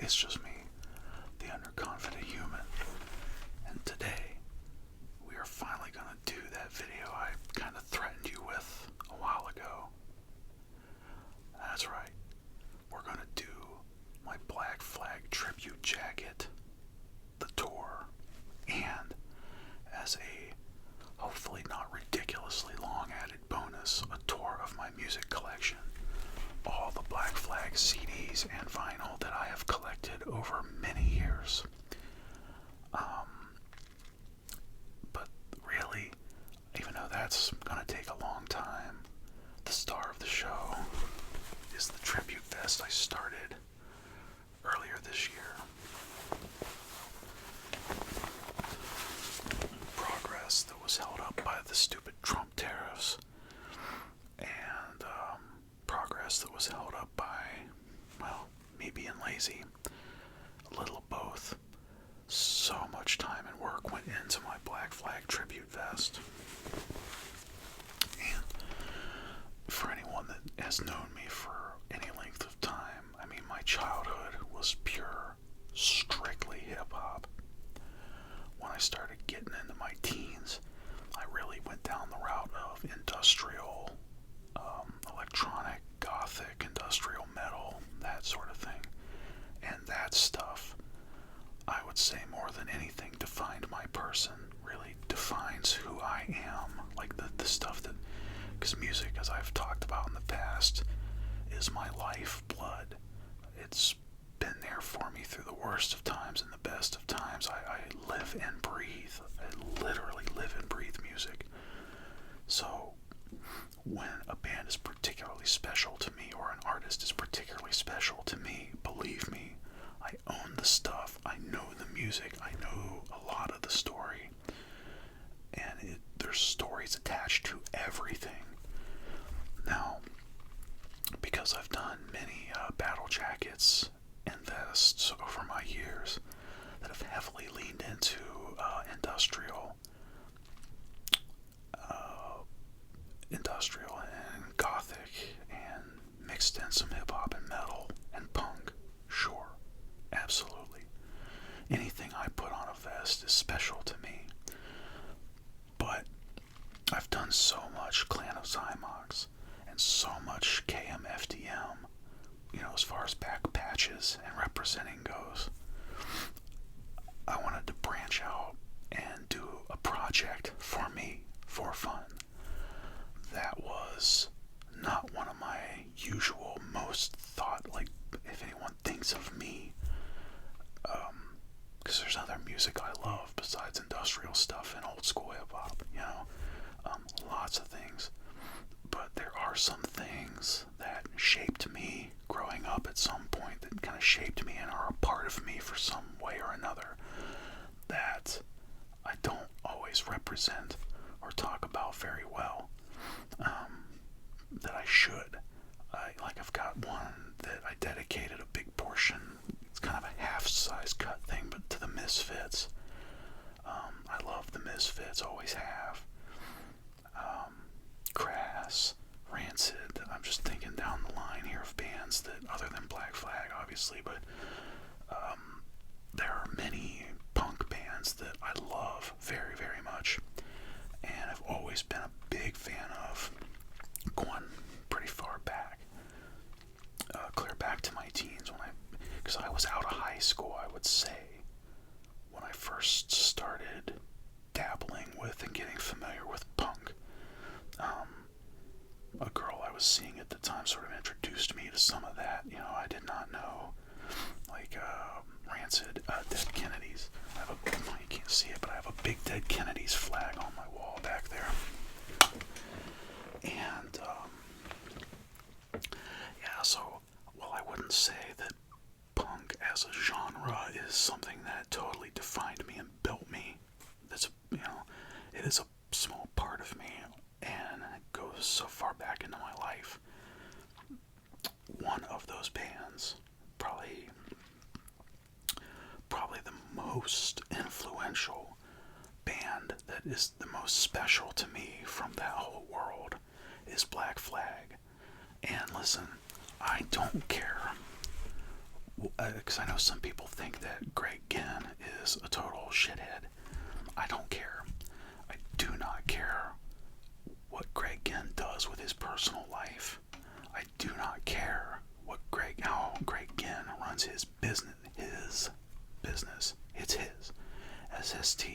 it's just me, the underconfident human. And today, we are finally going to do that video I kind of threatened you with a while ago. That's right. We're going to do my Black Flag tribute jacket, the tour, and as a hopefully not ridiculously long added bonus, a tour of my music collection. All the Black Flag CDs and vinyl that I have collected over many years. But really, even though that's going to take a long time, the star of the show is the tribute vest I started earlier this year. Progress that was held up by the stupid Trump tariffs, and progress that was held up by, well, me being lazy. A little of both. So much time and work went into my Black Flag tribute vest. And for anyone that has known me for any length of time, I mean, my childhood was pure, strictly hip-hop. When I started getting into my teens, I really went down the route of industrial, electronic, gothic, industrial metal, that sort of thing. And that stuff, I would say more than anything, defined my person, really defines who I am. Like the stuff that, because music, as I've talked about in the past, is my lifeblood. It's been there for me through the worst of times and the best of times. I live and breathe. I literally live and breathe music. So when a band is particularly special to me, or an artist is particularly special to me, believe me, I own the stuff. I know the music. I know a lot of the story. And there's stories attached to everything. Now, because I've done many battle jackets and vests over my years that have heavily leaned into industrial and gothic, and mixed in some hip-hop and metal and punk, sure, absolutely. Anything I put on a vest is special to me. But I've done so much Clan of Zymox and so much KMFDM, as far as back patches and representing goes. I wanted to branch out and do a project for me, for fun. That was not one of my usual, most thought, like, if anyone thinks of me, because there's other music I love besides industrial stuff and old school hip-hop, lots of things. But there are some things that shaped me growing up at some point, that kind of shaped me and are a part of me for some way or another, that I don't always represent or talk about very well, that I should. I've got one that I dedicated a big portion, it's kind of a half-size cut thing, but to the Misfits. I love the Misfits, always have. Crass, Rancid. I'm just thinking down the line here of bands that, other than Black Flag, obviously, but there are many punk bands that I love very, very much, and I've always been a big fan of, going pretty far back, clear back to my teens, because I was out of high school, I would say, when I first started dabbling with and getting familiar with punk. A girl I was seeing at the time sort of introduced me to some of that. I did not know, like, Rancid, Dead Kennedys. You can't see it, but I have a big Dead Kennedys flag on my wall back there. And, so, while I wouldn't say that punk as a genre is something that totally defined me and built me, it is a small part of me, and it goes so far back into my life. One of those bands, probably the most influential band that is the most special to me from that whole world, is Black Flag. And listen, I don't care because I know some people think that Greg Ginn is a total shithead. I don't care. I do not care what Greg Ginn does with his personal life. I do not care how Greg Ginn runs his business. It's his. SST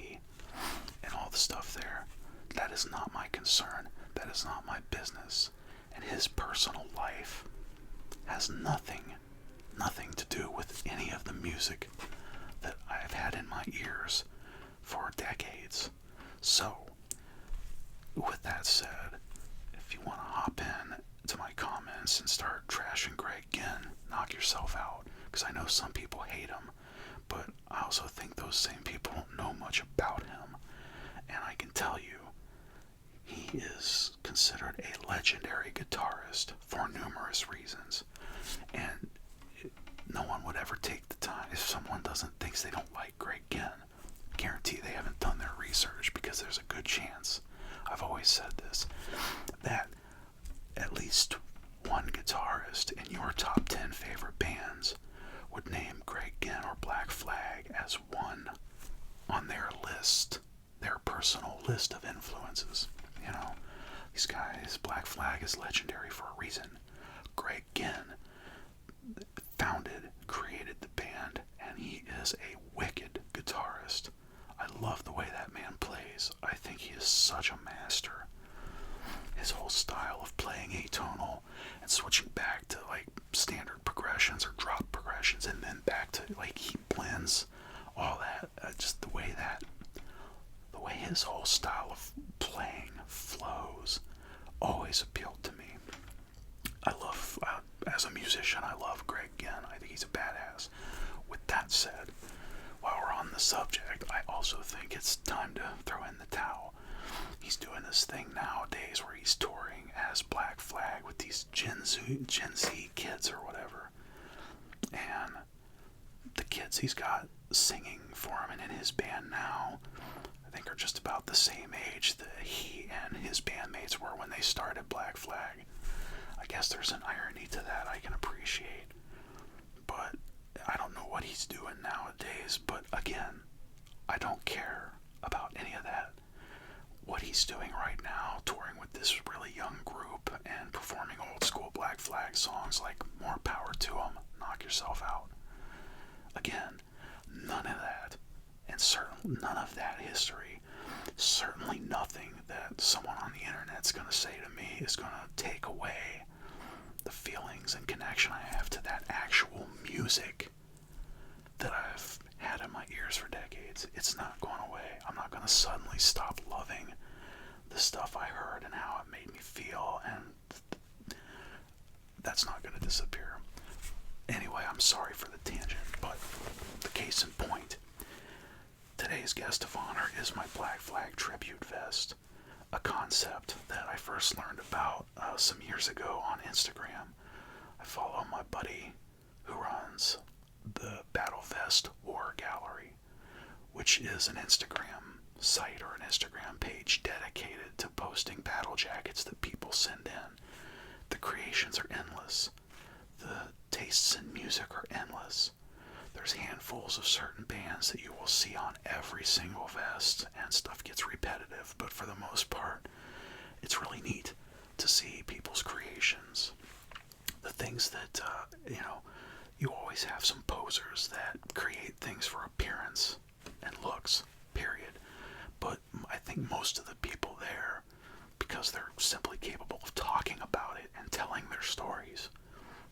and all the stuff there. That is not my concern. That is not my business. And his personal life has nothing to do with any of the music that I've had in my ears for decades. So, with that said, if you want to hop in to my comments and start trashing Greg Ginn, knock yourself out, because I know some people hate him, but I also think those same people don't know much about him. And I can tell you, he is considered a legendary guitarist for numerous reasons. And no one would ever take the time, if someone thinks they don't like Greg Ginn, guarantee they haven't done their research, because there's a good chance, I've always said this, that at least one guitarist in your top 10 favorite bands would name Greg Ginn or Black Flag as one on their list, their personal list of influences. You know, these guys, Black Flag is legendary for a reason. Greg Ginn created the band, and he is a wicked guitarist. I love the way that man plays. I think he is such a master. His whole style of playing atonal and switching back to like standard progressions or drop progressions, and then back to like he blends all that. Just the way his whole style of playing flows always appealed to me. As a musician, I love Greg Ginn. I think he's a badass. With that said, while we're on the subject, I also think it's time to throw in the towel. He's doing this thing nowadays where he's touring as Black Flag with these Gen Z kids or whatever. And the kids he's got singing for him and in his band now, I think are just about the same age that he and his bandmates were when they started Black Flag. I guess there's an irony to that I can appreciate. But I don't know what he's doing nowadays. But again, I don't care about any of that. What he's doing right now, touring with this really young group and performing old school Black Flag songs, like, more power to him. Knock yourself out. Again, none of that, and certainly none of that history, certainly nothing that someone on the internet's going to say to me is going to take away the feelings and connection I have to that actual music that I've had in my ears for decades. It's not going away. I'm not going to suddenly stop loving the stuff I heard and how it made me feel, and that's not going to disappear. Anyway, I'm sorry for the tangent, but the case in point, today's guest of honor is my Black Flag tribute vest, a concept that I first learned about some years ago on Instagram. I follow my buddy who runs the Battle Vest War Gallery, which is an Instagram site or an Instagram page dedicated to posting battle jackets that people send in. The creations are endless. The tastes in music are endless. There's handfuls of certain bands that you will see on every single vest, and stuff gets repetitive, but for the most part, it's really neat to see people's creations. The things that, you always have some posers that create things for appearance and looks, period. But I think most of the people there, because they're simply capable of talking about it and telling their stories,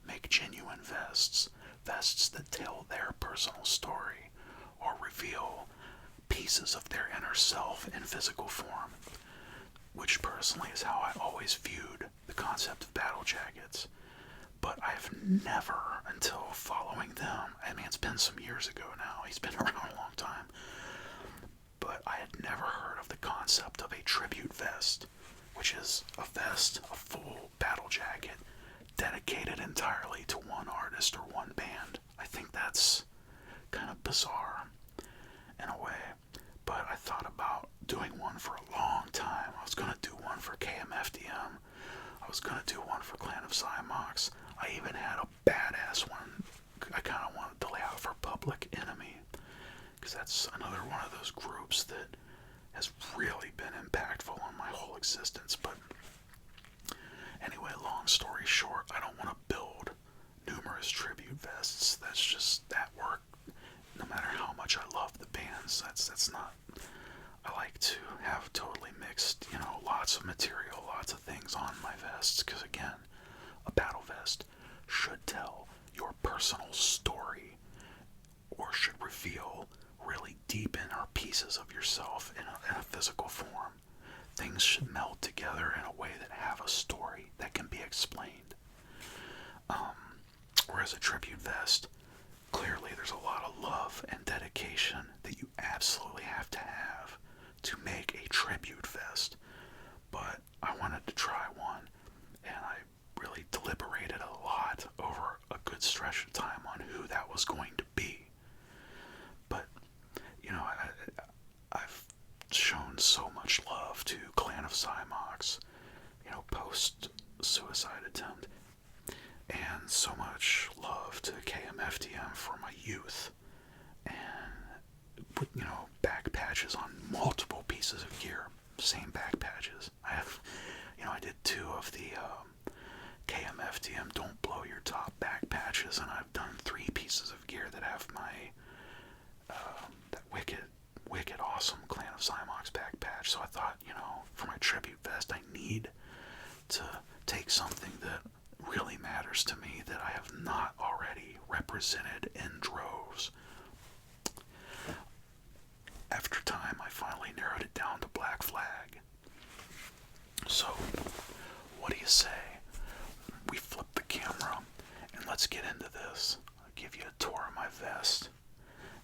make genuine vests that tell their personal story or reveal pieces of their inner self in physical form, which personally is how I always viewed the concept of battle jackets. But I've never, until following them, I mean, it's been some years ago now, he's been around a long time, but I had never heard of the concept of a tribute vest, which is a vest, a full battle jacket, dedicated entirely to one artist or one band. I think that's kind of bizarre in a way, but I thought about doing one for a long time. I was going to do one for KMFDM. I was going to do one for Clan of Zymox. I even had a badass one I kind of want has really been impactful on my whole existence. But anyway, long story short, I don't want to build numerous tribute vests. That's just that work. No matter how much I love the bands, that's not. I like to have totally mixed, lots of material, lots of things on my vests, because again, a battle vest should tell your personal story, or should reveal really deep inner pieces of yourself in a physical form. Things should meld together in a way that have a story that can be explained. Whereas a tribute vest, clearly there's a lot of love and dedication that you absolutely have to make a tribute vest. But I wanted to try one, and I really deliberated a lot over a good stretch of time on who that was going to be. But, I've shown so much love to Clan of Cymox, post-suicide attempt, and so much love to KMFDM for my youth, and put, back patches on multiple pieces of gear, same back patches. I did 2 of the KMFDM Don't Blow Your Top back patches, and I've done 3 pieces of gear that have my, that wicked awesome Clan of Cymox back patch. So I thought, for my tribute vest, I need to take something that really matters to me that I have not already represented in droves. After time, I finally narrowed it down to Black Flag. So, what do you say? We flip the camera and let's get into this. I'll give you a tour of my vest.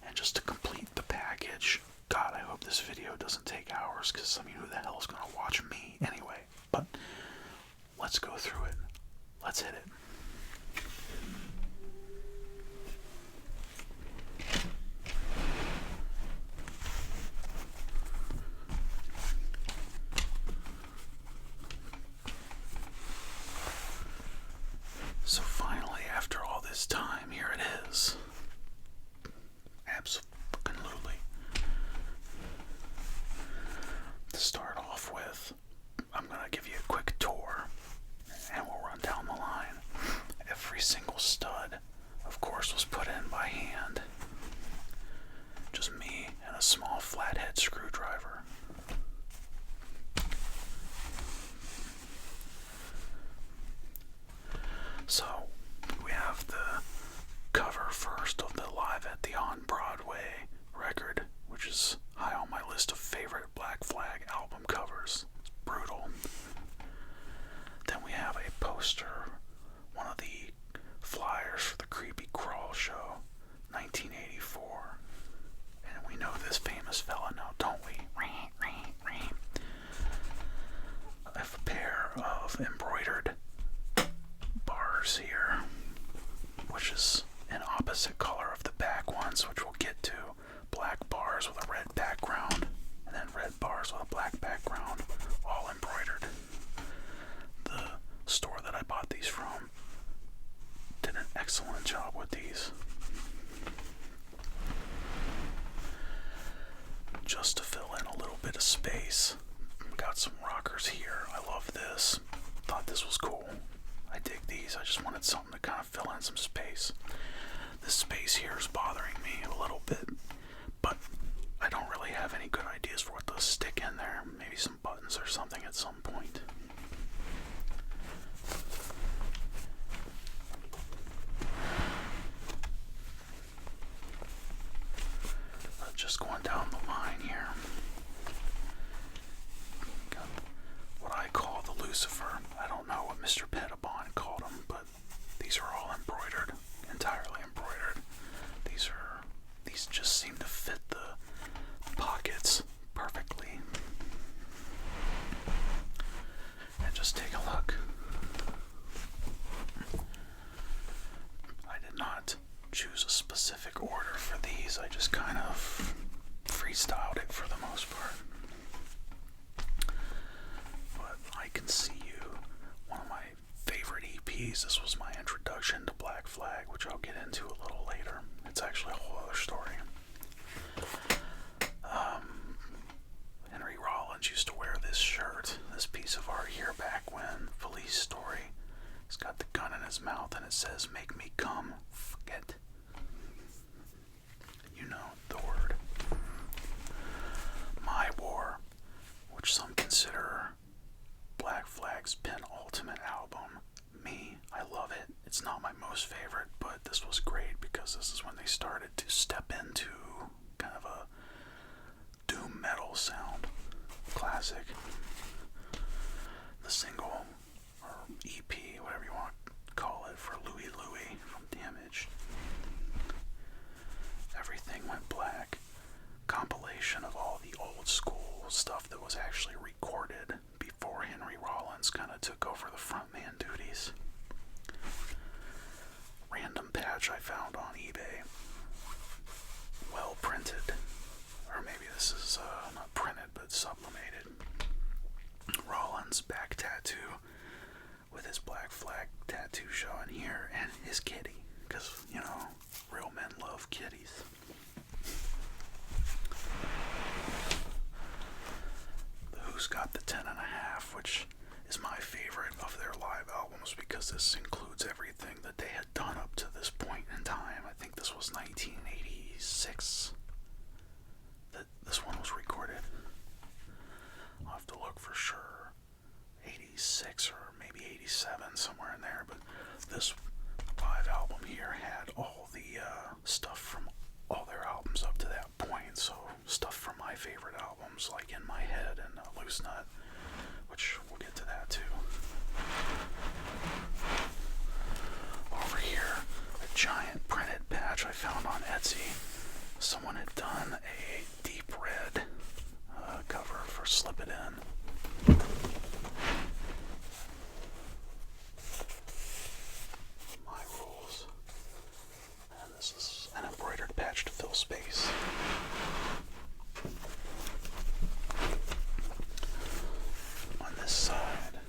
And just to complete the package, God, I hope this video doesn't take hours, because, who the hell is going to watch me anyway? But let's go through it. Let's hit it. So finally, after all this time, here it is. Absolutely. To start off with, I'm going to give you a quick tour, and we'll run down the line. Every single stud, of course, was put in by hand. Just me and a small flathead screwdriver. So, we have the cover first of the Live at the On-Broadway record, which is high on my list of favorite Black Flag album covers. It's brutal. Then we have a poster, one of the flyers for the Creepy Crawl Show, 1984. And we know this famous fella now, don't we? I have a pair of embroidered bars here, which is an opposite color of the back ones, which we'll get to. Black bars with a red background, and then red bars with a black background, all embroidered. The store that I bought these from did an excellent job with these. Just to fill in a little bit of space, got some rockers here. I love this. Thought this was cool. I dig these. I just wanted something to kind of fill in some space. This space here is bothering me a little bit, but I don't really have any good ideas for what to stick in there. Maybe some buttons or something at some point. Just going down the line here. Got what I call the Lucifer. I don't know what Mr. Pettibon called them, but these are all embroidered, entirely embroidered. These just seem to fit the pockets perfectly. And just take a look. I did not choose a specific order for these. I just kind of freestyled it for the most part. But I Can See You, one of my favorite EPs. This was my introduction to Black Flag, which I'll get into a little later. It's actually a whole other story. Henry this shirt, this piece of art here back when, Police Story. He's got the gun in his mouth and it says, "Make me come, forget." You know the word. My War, which some consider Black Flag's penultimate album. Me, I love it. It's not my most favorite, but this was great because this is when they started to step into kind of a doom metal sound. Classic. The single, or EP, whatever you want to call it, for Louie Louie from Damage. Everything Went Black. Compilation of all the old school stuff that was actually recorded before Henry Rollins kind of took over the frontman duties. Random patch I found on eBay. Well printed. Or maybe this is not printed but sublimated. Rollins back tattoo with his Black Flag tattoo showing here and his kitty. Because, you know, real men love kitties. The Who's Got the 10.5, which is my favorite of their live albums because this includes everything that they had done up to this point in time. I think this was 1986 that this one was recorded. I'll have to look for sure. 86 or maybe 87, somewhere in there. But this live album here had all the stuff from all their albums up to that point. So stuff from my favorite albums like In My Head and Loose Nut, which we'll get to that too. Over here, a giant printed patch I found on Etsy. Someone had done a deep red cover for Slip It In. My Rules. And this is an embroidered patch to fill space. On this side,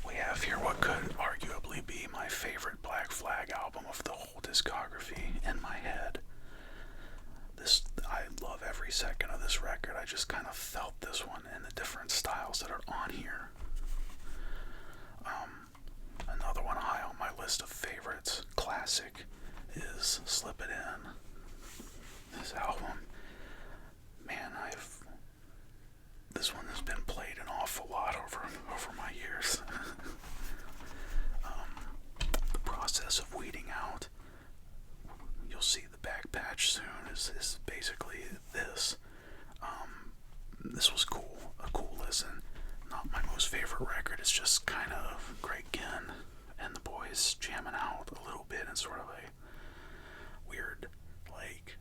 we have here what could arguably be my favorite Black Flag album of the whole discography, In My Head. I love every second of this record. I just kind of felt this one and the different styles that are on here. Another one high on my list of favorites, classic, is Slip It In. This album, man, this one has been played an awful lot over my years. The process of weeding out, you'll see the back patch soon, is basically this. This was cool, a cool listen. Not my most favorite record, it's just kind of Greg Ginn and the boys jamming out a little bit in sort of a weird, like,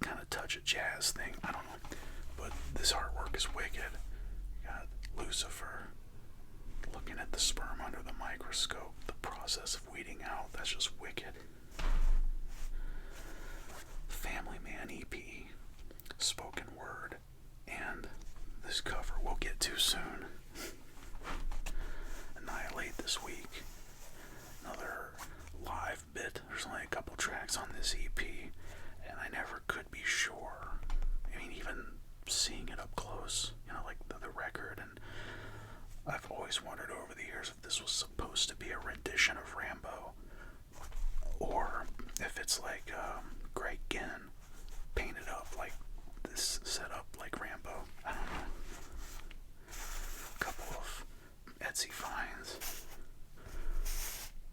kind of touch of jazz thing. I don't know. But this artwork is wicked. You got Lucifer looking at the sperm under the microscope. The process of weeding out, that's just wicked. Family Man EP, spoken word, and this cover we'll get to soon. Annihilate this week. Another live bit. There's only a couple tracks on this EP, and I never could be sure. I mean, even seeing it up close, you know, like the record, and I've always wondered over the years if this was supposed to be a rendition of Rambo, or if it's like Greg Ginn painted up like this, set up like Rambo. I don't know. A couple of Etsy finds.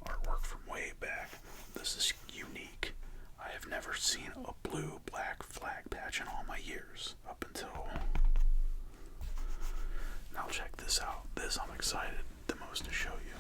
Artwork from way back. This is unique. I have never seen a blue Black Flag patch in all my years up until now. Check this out. This I'm excited the most to show you.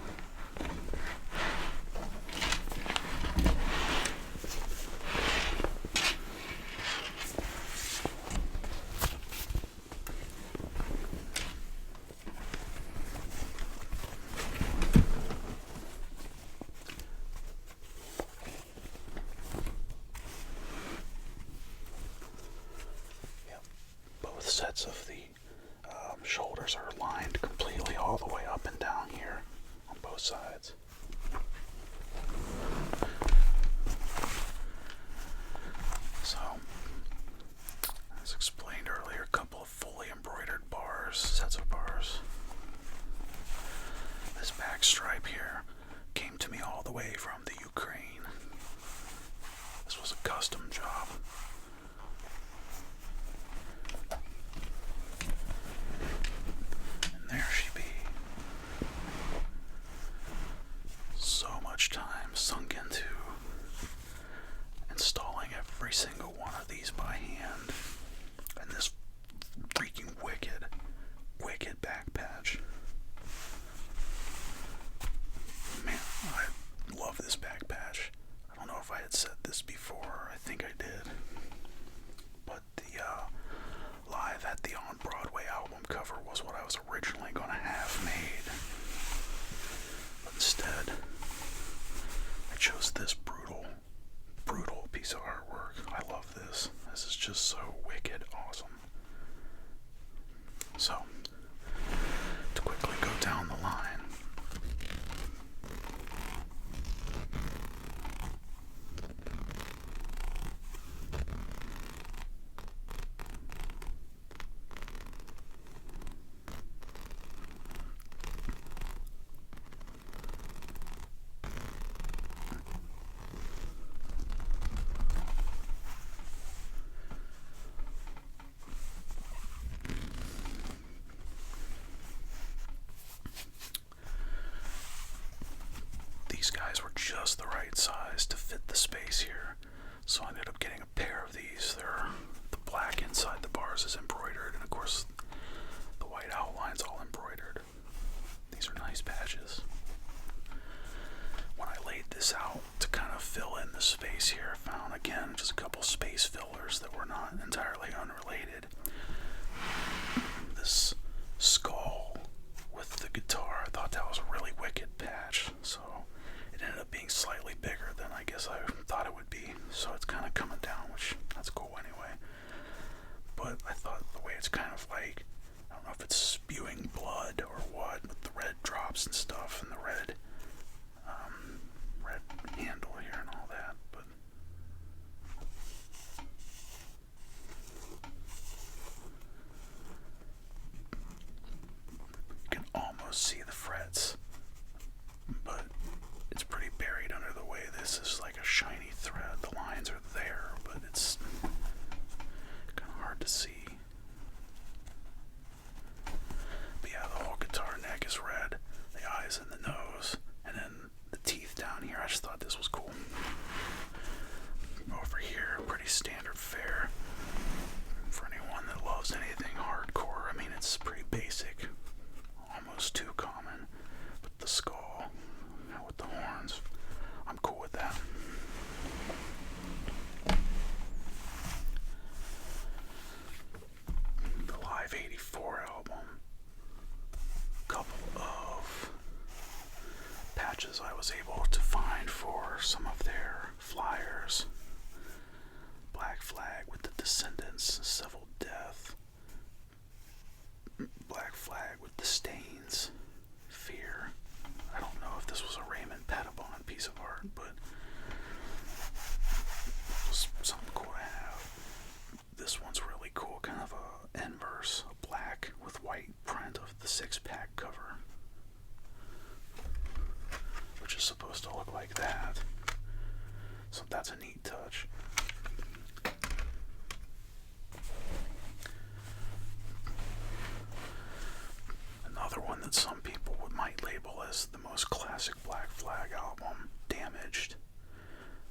Sets of the shoulders are lined completely all the way up and down here on both sides. So let's explore black stripe here came to me all the way from the Ukraine. This was a custom job. And there she be. So much time sunk into installing every single one of these by hand. And this freaking wicked back patch. Man, I love this back patch. I don't know if I had said this before. I think I did. But the Live at the On-Broadway album cover was what I was originally going to have made. But instead, I chose this brutal piece of artwork. I love this. This is just so wicked awesome. So, to quickly go down the line. These guys were just the right size to fit the space here, so I ended up getting a pair of these. The black inside the bars is embroidered, and of course the white outline's all embroidered. These are nice patches. When I laid this out to kind of fill in the space here, I found again just a couple space fillers that were not entirely unrelated. This skull with the guitar, I thought that was a really wicked patch, so it ended up being slightly bigger than I guess I thought it would be, so it's kind of coming down, which that's cool anyway. But I thought the way it's kind of like, I don't know if it's spewing blood or what, with the red drops and stuff and the red handle here and all that, but you can almost see the frets, but it's pretty buried under the way this is like a shiny thread. The lines are there, but it's kind of hard to see. But yeah, the whole guitar neck is red, the eyes and the nose, and then the teeth down here. I just thought this was cool. Over here, pretty standard fare for anyone that loves anything hardcore. I mean, it's pretty basic, almost too common. But the skull with the horns, I'm cool with that. The Live 84 album, couple of patches I was able to find for some of their flyers. Black Flag with the Descendants, Civil Death. Black Flag with the Stains, Fear. I don't know if this was a Raymond Pettibon piece of art, but it was something cool to have. This one's really cool, kind of a inverse, a black with white print of the 6-pack cover, which is supposed to look like that. So that's a neat touch. Another one that some people might label as the most classic Black Flag album, Damaged.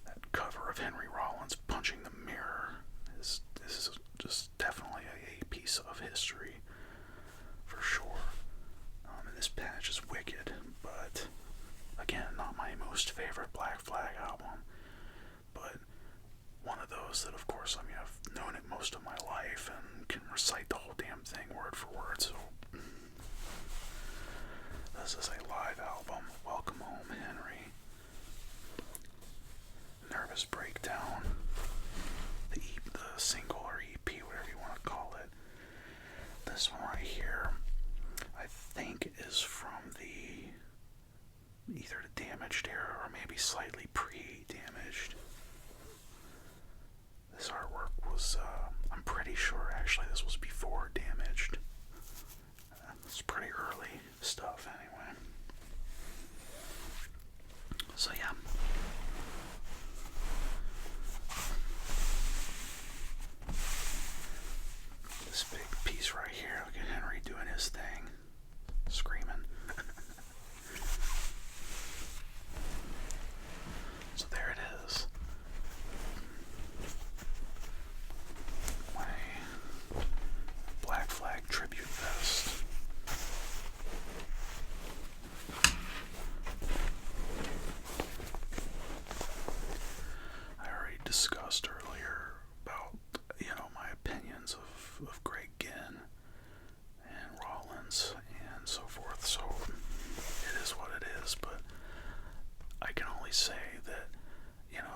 That cover of Henry Rollins punching the mirror is just definitely a piece of history for sure. And this patch is wicked, but again, not my most favorite Black Flag album, but one of those that, of course, I mean, I've known it most of my life and can recite the whole damn thing word for word, so this is a live album. Welcome Home, Henry. Nervous Breakdown. The single or EP, whatever you want to call it. This one right here, I think is from either the Damaged era or maybe slightly pre-Damaged. This artwork was, I'm pretty sure actually this was before Damaged. It's pretty early stuff anyway. So yeah. This big piece right here, look at Henry doing his thing, screaming. So there it is. My Black Flag tribute vest. I already discussed earlier about, my opinions of Greg Ginn and Rollins and so forth, so it is what it is, but I can only say that,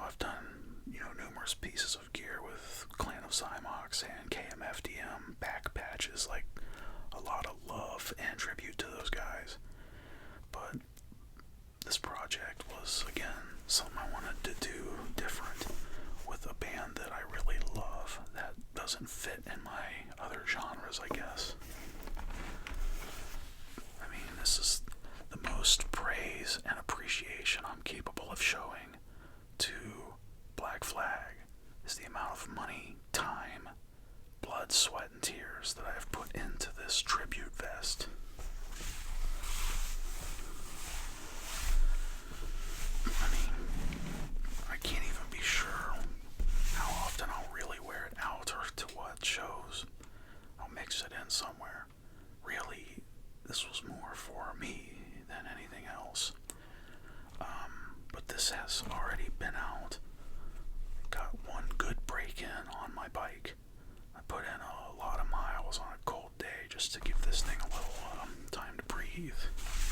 I've done, numerous pieces of gear with Clan of Zymox and KMFDM back patches, like a lot of love and tribute to those guys, but this project was, again, something I wanted to do different with a band that I really love that doesn't fit in my other genres, I guess. I mean, this is the most praise and appreciation I'm capable of showing to Black Flag is the amount of money, time, blood, sweat, and tears that I have put into this tribute vest. I mean, I can't even be sure how often I'll really wear it out or to what shows. I'll mix it in somewhere. Really, this was more for me than anything else. But this has already been out. Got one good break-in on my bike. I put in a lot of miles on a cold day just to give this thing a little time to breathe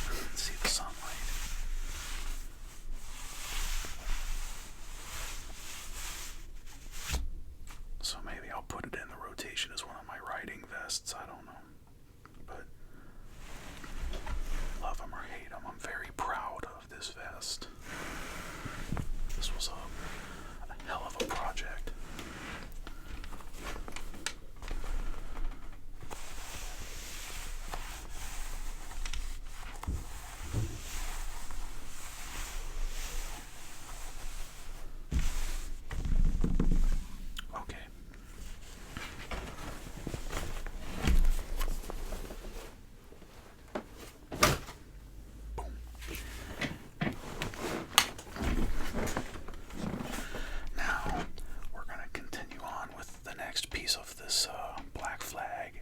and see the sunlight. So maybe I'll put it in the rotation as one of my riding vests, I don't know. But love them or hate them, I'm very proud of this vest. This was a hell of a project. Okay. Boom. Now, we're going to continue on with the next piece of this Black Flag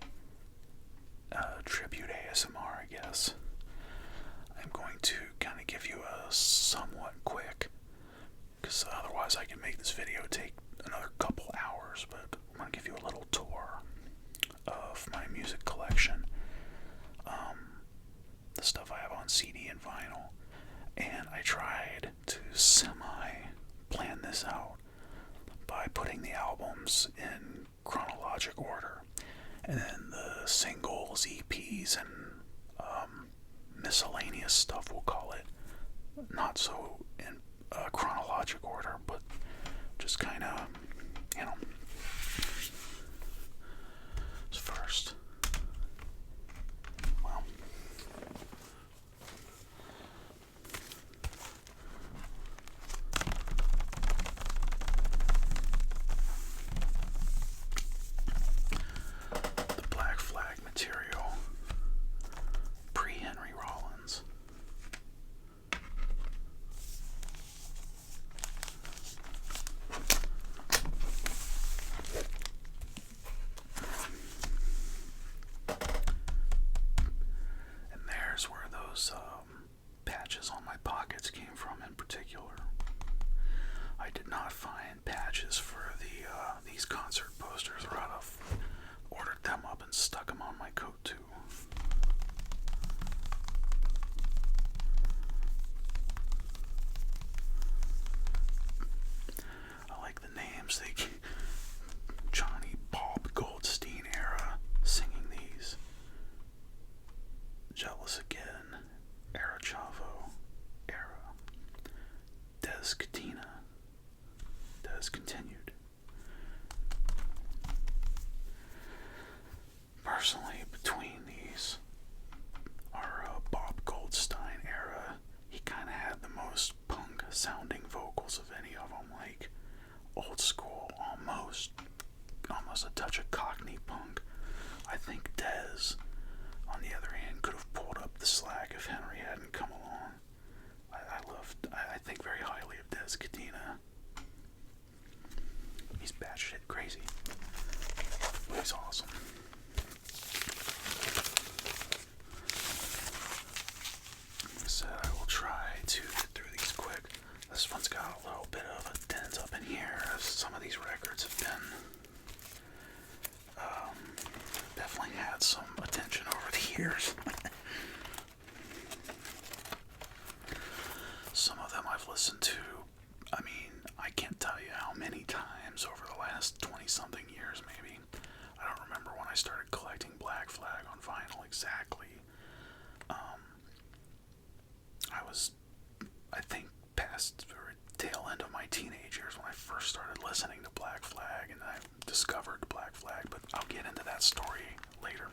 tribute ASMR, I guess. I'm going to kind of give you a somewhat quick, because otherwise I can make this video take another couple hours, but I'm going to give you a little tour of my music collection, the stuff I have on CD and vinyl, and I tried to semi-plan this out by putting the albums in chronologic order, and then the singles, EPs, and miscellaneous stuff, we'll call it, not so in chronologic order, but just kind of, first, well, the Black Flag material, pre-Henry Rollins. And there's where those patches on my pockets came from in particular. I did not find patches for these concert posters, or I'd have ordered them up and stuck them on my coat too. I like the names. Johnny Bob Goldstein era singing these. Jealous Again, Era Chavo, Era. Des Katina, Des Continued. Personally, between the Crazy. But he's awesome. Like I said, I will try to get through these quick. This one's got a little bit of a dent up in here. Some of these records have been definitely had some attention over the years. Some of them I've listened to, I mean, I can't tell you how many times over the last 20-something years, maybe. I don't remember when I started collecting Black Flag on vinyl exactly. I was, I think, past the tail end of my teenage years when I first started listening to Black Flag, and I discovered Black Flag, but I'll get into that story later.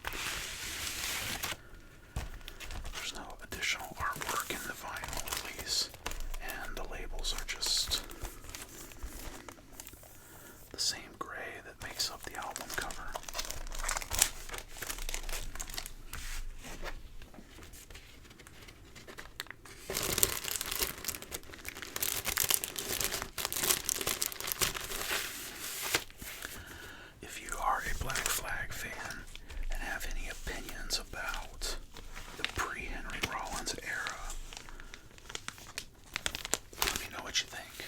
There's no additional artwork in the vinyl release, and the labels are just the same gray that makes up the album cover. If you are a Black Flag fan and have any opinions about the pre-Henry Rollins era, let me know what you think.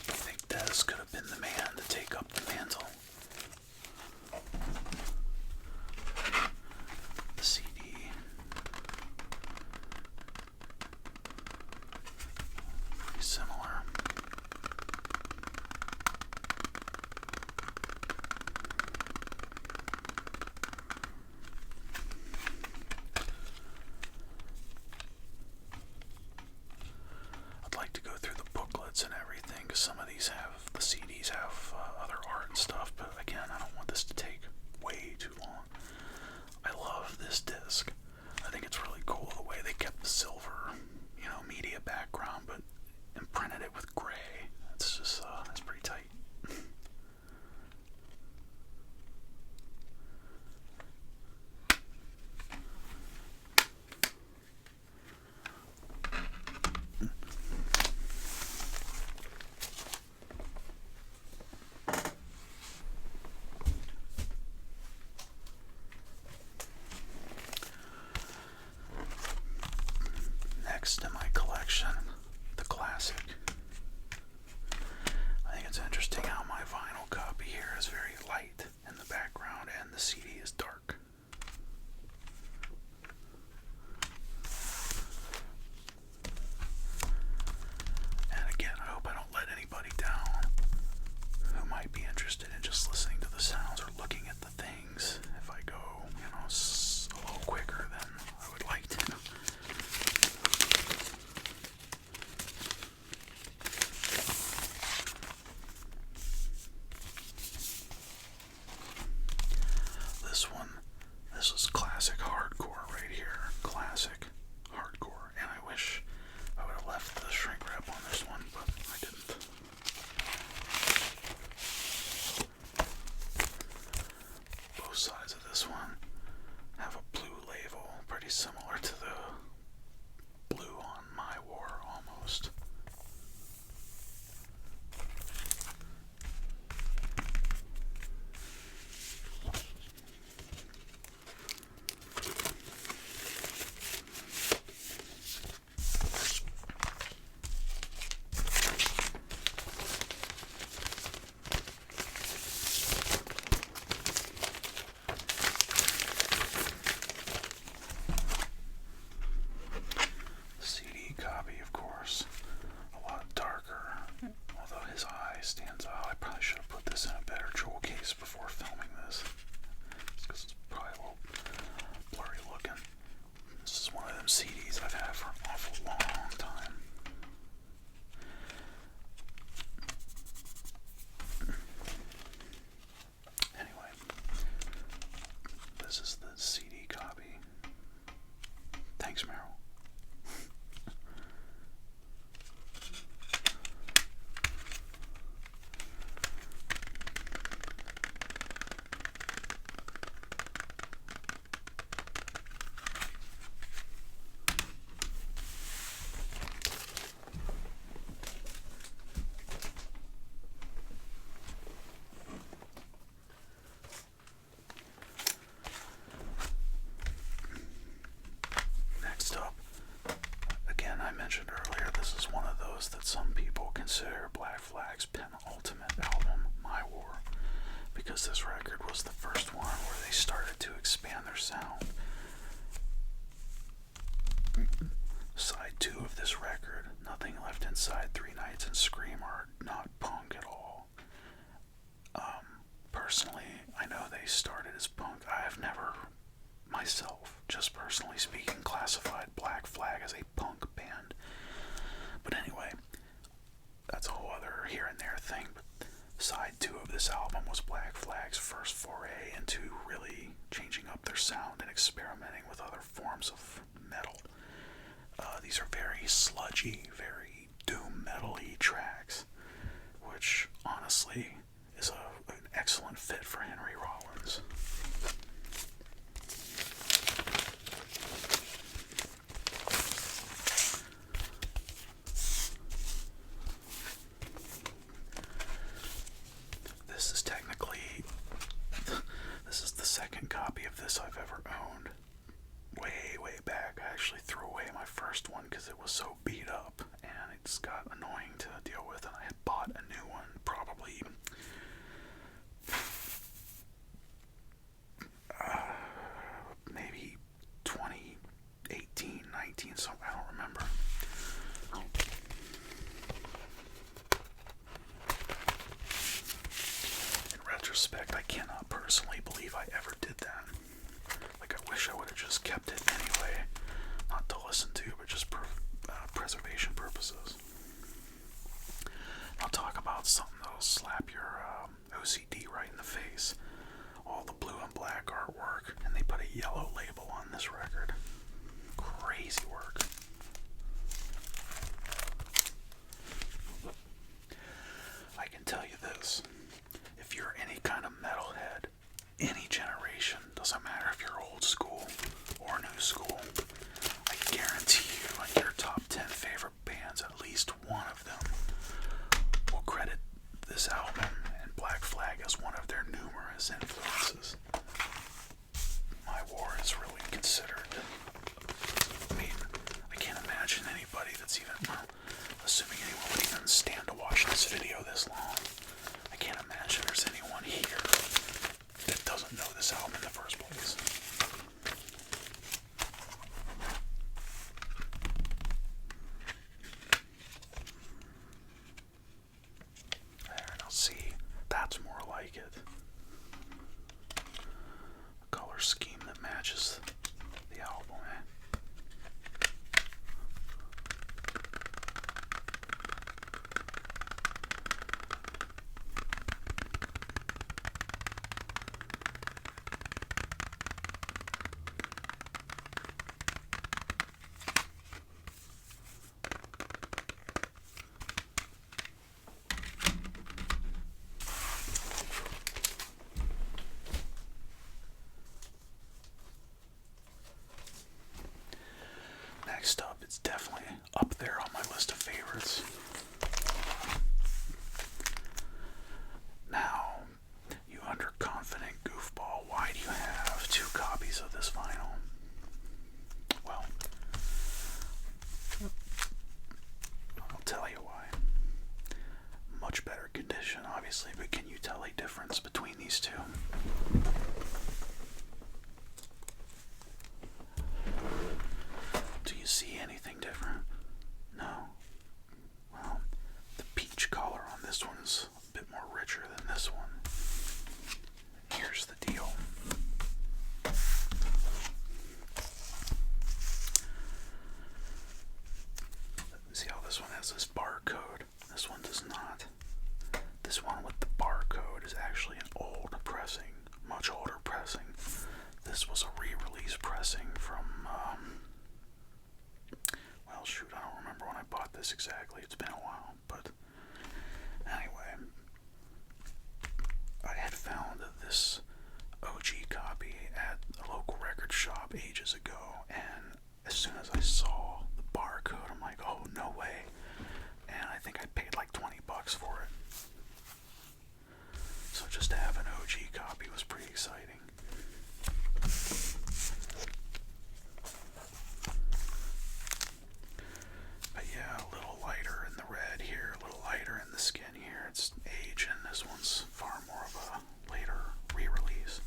I think Dez could have been the man to take up the mantle. The CD. Pretty similar. I'd like to go through the booklets and everything, because some of these have, the CDs have other art and stuff, but again, I don't want this to take way too long. I love this disc. I think it's really cool the way they kept the silver, media background, but imprinted it with gray. It's just, it's pretty tight. Next in my collection, the classic. I think it's interesting how my vinyl copy here is very light in the background and the CD is dark. And again, I hope I don't let anybody down who might be interested in just listening to the sounds or looking at the things. If I go, a little quicker than I would like to. This is classic hardcore right here. Classic hardcore. And I wish I would have left the shrink wrap on this one, but I didn't. Both sides of this one have a blue label, pretty similar to the blue on My War almost. sound. Side 2 of this record, Nothing Left Inside, 3 Nights, and Scream are not punk at all. Personally, I know they started as punk. I have never, myself, just personally speaking, classified Black Flag as a punk band. But anyway, that's a whole other here and there thing. But side 2 of this album was Black Flag's first foray into really changing up their sound and experimenting with other forms of metal. These are very sludgy, very doom metal-y tracks, which honestly is an excellent fit for Henry Rollins. This is the second copy of this I've ever owned. Way back, I actually threw away my first one because it was so beat up and it's got annoying to deal with, and I had bought a new one probably maybe 2018, 19, so I don't remember. In retrospect, I cannot personally believe I ever did that. Like, I wish I would have just kept it anyway, not to listen to, but just preservation purposes. I'll talk about something that'll slap your OCD right in the face. All the blue and black artwork, and they put a yellow label on this record. Crazy work. I can tell you this, if you're any kind of metalhead, any generation, doesn't matter if you're old school or new school, I guarantee you in your top 10 favorite bands, at least one of them will credit this album and Black Flag as one of their numerous influences. My War is really considered. I mean, I can't imagine anybody that's even, assuming anyone would even stand to watch this video this long, I can't imagine there's anyone here that doesn't know this album in the first place. There, now see, that's more like it. A color scheme that matches the album, eh? Next up, it's definitely up there on my list of favorites. Now, you underconfident goofball, why do you have 2 copies of this vinyl? Well, I'll tell you why. Much better condition, obviously, but can you tell a difference between these two? Do you see anything different? No? Well, the peach color on this one is a bit more richer than this one. Here's the deal. See how this one has this barcode? This one does not. This one with the barcode is actually an old pressing, much older pressing. This was a re-release pressing from, well, shoot, I don't remember when I bought this exactly. It's been a while, but anyway, I had found this OG copy at a local record shop ages ago, and as soon as I saw the barcode, I'm like, oh, no way. And I think I paid like $20 for it. So just to have an OG copy was pretty exciting. But yeah, a little lighter in the red here, a little lighter in the skin here. It's age, and this one's far more of a later re-release.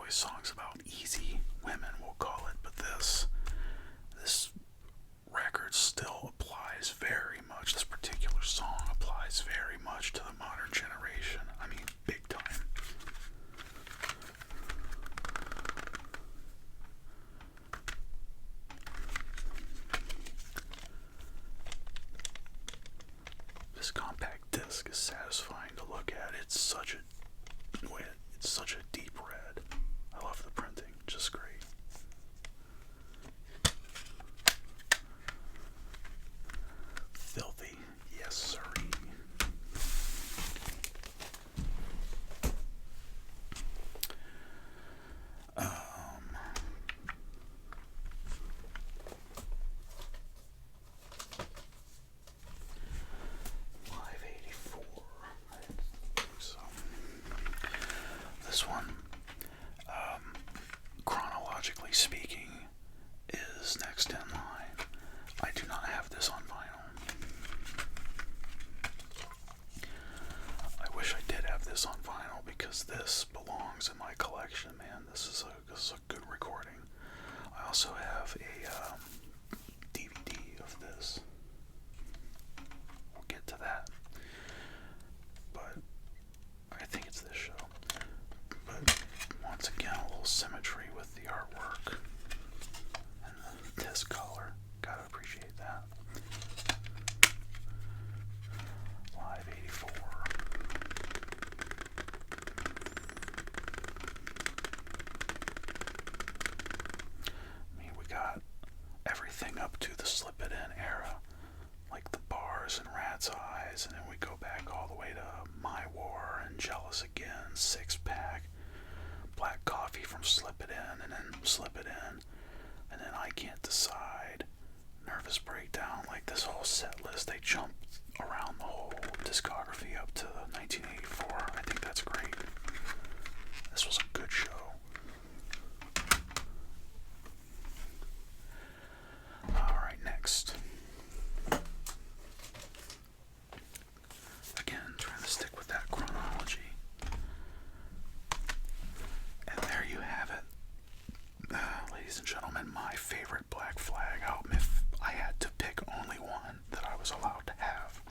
always songs about easy women, we'll call it, but this record still applies very much. This particular song applies very much to the modern generation. I mean, big time. This compact disc is satisfying to look at. It's such a deep red. I love the printing, just great. Filthy, yes sirree. Live 84. I think so. This one, chronologically speaking, is next in line. I do not have this on vinyl. I wish I did have this on vinyl because this belongs in my collection, man. This is a good recording. I also have a DVD of this. We'll get to that. But I think it's this show. But once again, a little symmetry with the artwork and the disc color. Gotta appreciate that. Live 84. I mean, we got everything up to the Slip It In era, like the Bars and Rat's Eyes, and then we go back all the way to My War and Jealous Again, Six Pack, Black Coffee from Slip It In, and then Slip It In, and then I Can't Decide, Nervous Breakdown. Like this whole set list, they jumped around the whole discography up to 1984. I think that's great. This was a good show. Alright, next. Again, trying to stick with that chronology. And there you have it. Ladies and gentlemen, my favorite Black Flag album, if I had to pick only one that I was allowed to have.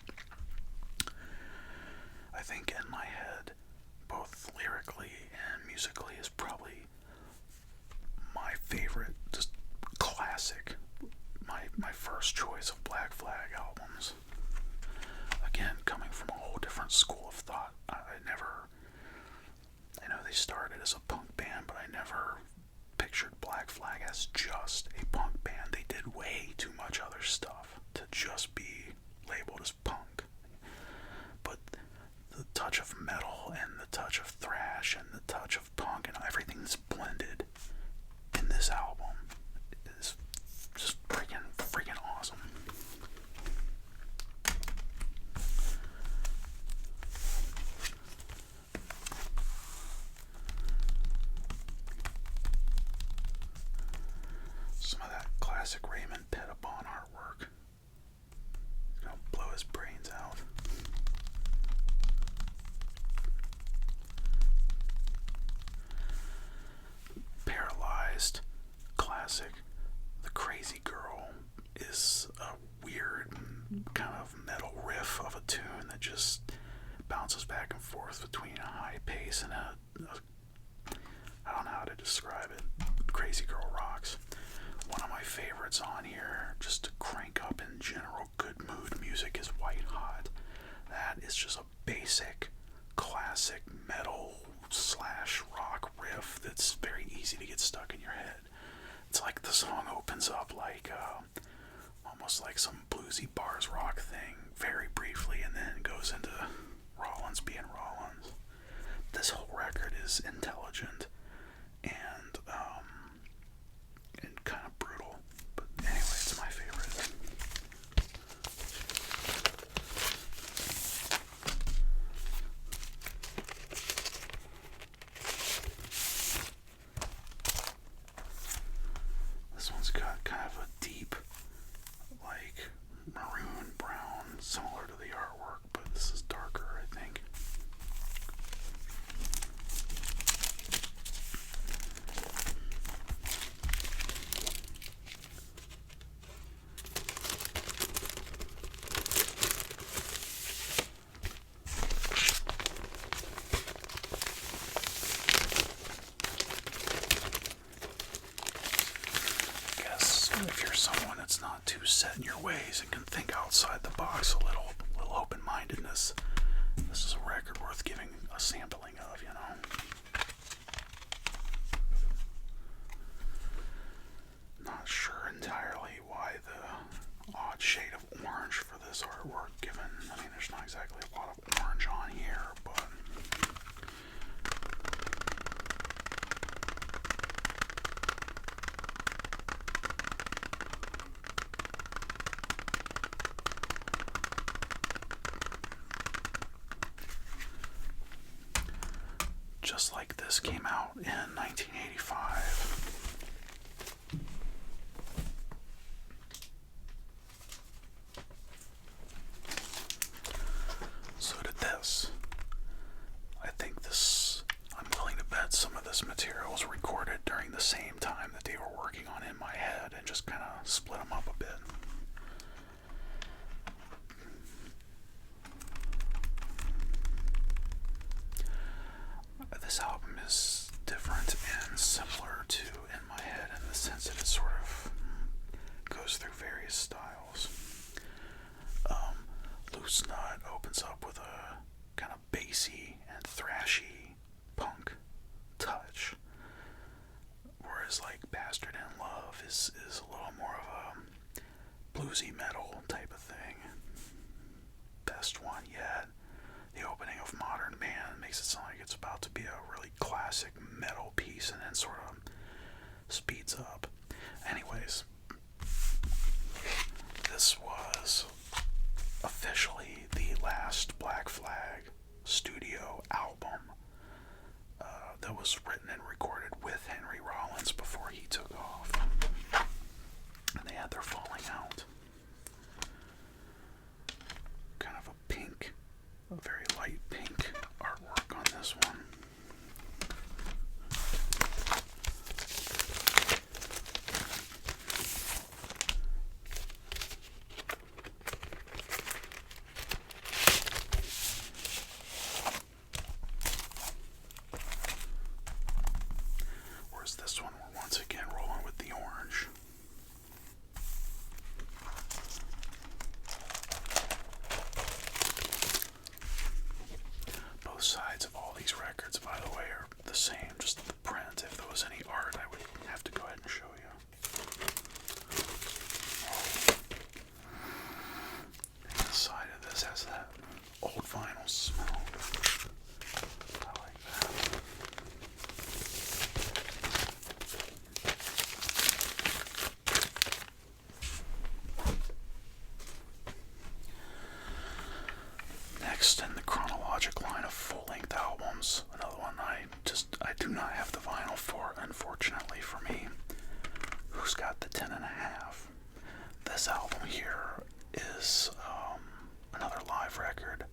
I think in my head, both lyrically and musically, is probably my favorite, just classic, my first choice of Black Flag albums. Again, coming from a whole different school of thought. I know they started as a punk band, but I never pictured Black Flag as just a punk band. They did way too much other stuff to just be labeled as punk. But the touch of metal and the touch of thrash and the touch of punk and everything's blended in this album is just freaking awesome. Some of that classic Raymond Pettibon artwork. He's gonna blow his brains out. Paralyzed, classic. The Crazy Girl is a weird kind of metal riff of a tune that just bounces back and forth between a high pace and a I don't know how to describe it. Crazy Girl rocks. One of my favorites on here, just to crank up in general good mood music, is White Hot. That is just a basic, classic metal / rock riff that's very easy to get stuck in your head. It's like the song opens up like almost like some bluesy bars rock thing very briefly and then goes into Rollins being Rollins. This whole record is intelligent and kind of brutal, but anyway, it's my favorite. This one's got kind of a deep, like maroon brown someone that's not too set in your ways and can think outside the box a little open-mindedness, this is a record worth giving a sampling of, you know. Not sure entirely why the odd shade of orange for this artwork, given, I mean, there's not exactly a lot of orange on here, but Just Like This came out in 1985. So did this. I think this, I'm willing to bet some of this material was recorded during the same time that they were working on In My Head and just kind of split them up a bit. This album is different and similar to In My Head in the sense that it sort of goes through various styles. Loose Nut opens up with a kind of bassy and thrashy punk touch, whereas like Bastard in Love is a little more of a bluesy metal type of thing. Best One Yet, the opening of Modern Man, makes it sound like it's about to be a really classic metal piece and then sort of speeds up. Anyways, this was officially the last Black Flag studio album that was written and recorded with Henry Rollins before he took off. And they had their falling out. Kind of a pink, a very light pink artwork on this one. Whereas this one, we're once again rolling with the orange. Both sides of all these records, by the way, are the same, just the print. If there was any art, I would have to go ahead and show you. And the side of this has that old vinyl smell. I like that. Next in the chronologic line of full-length albums, another one I do not have the vinyl for, unfortunately for me. Who's Got the 10 and a Half? This album here is another live record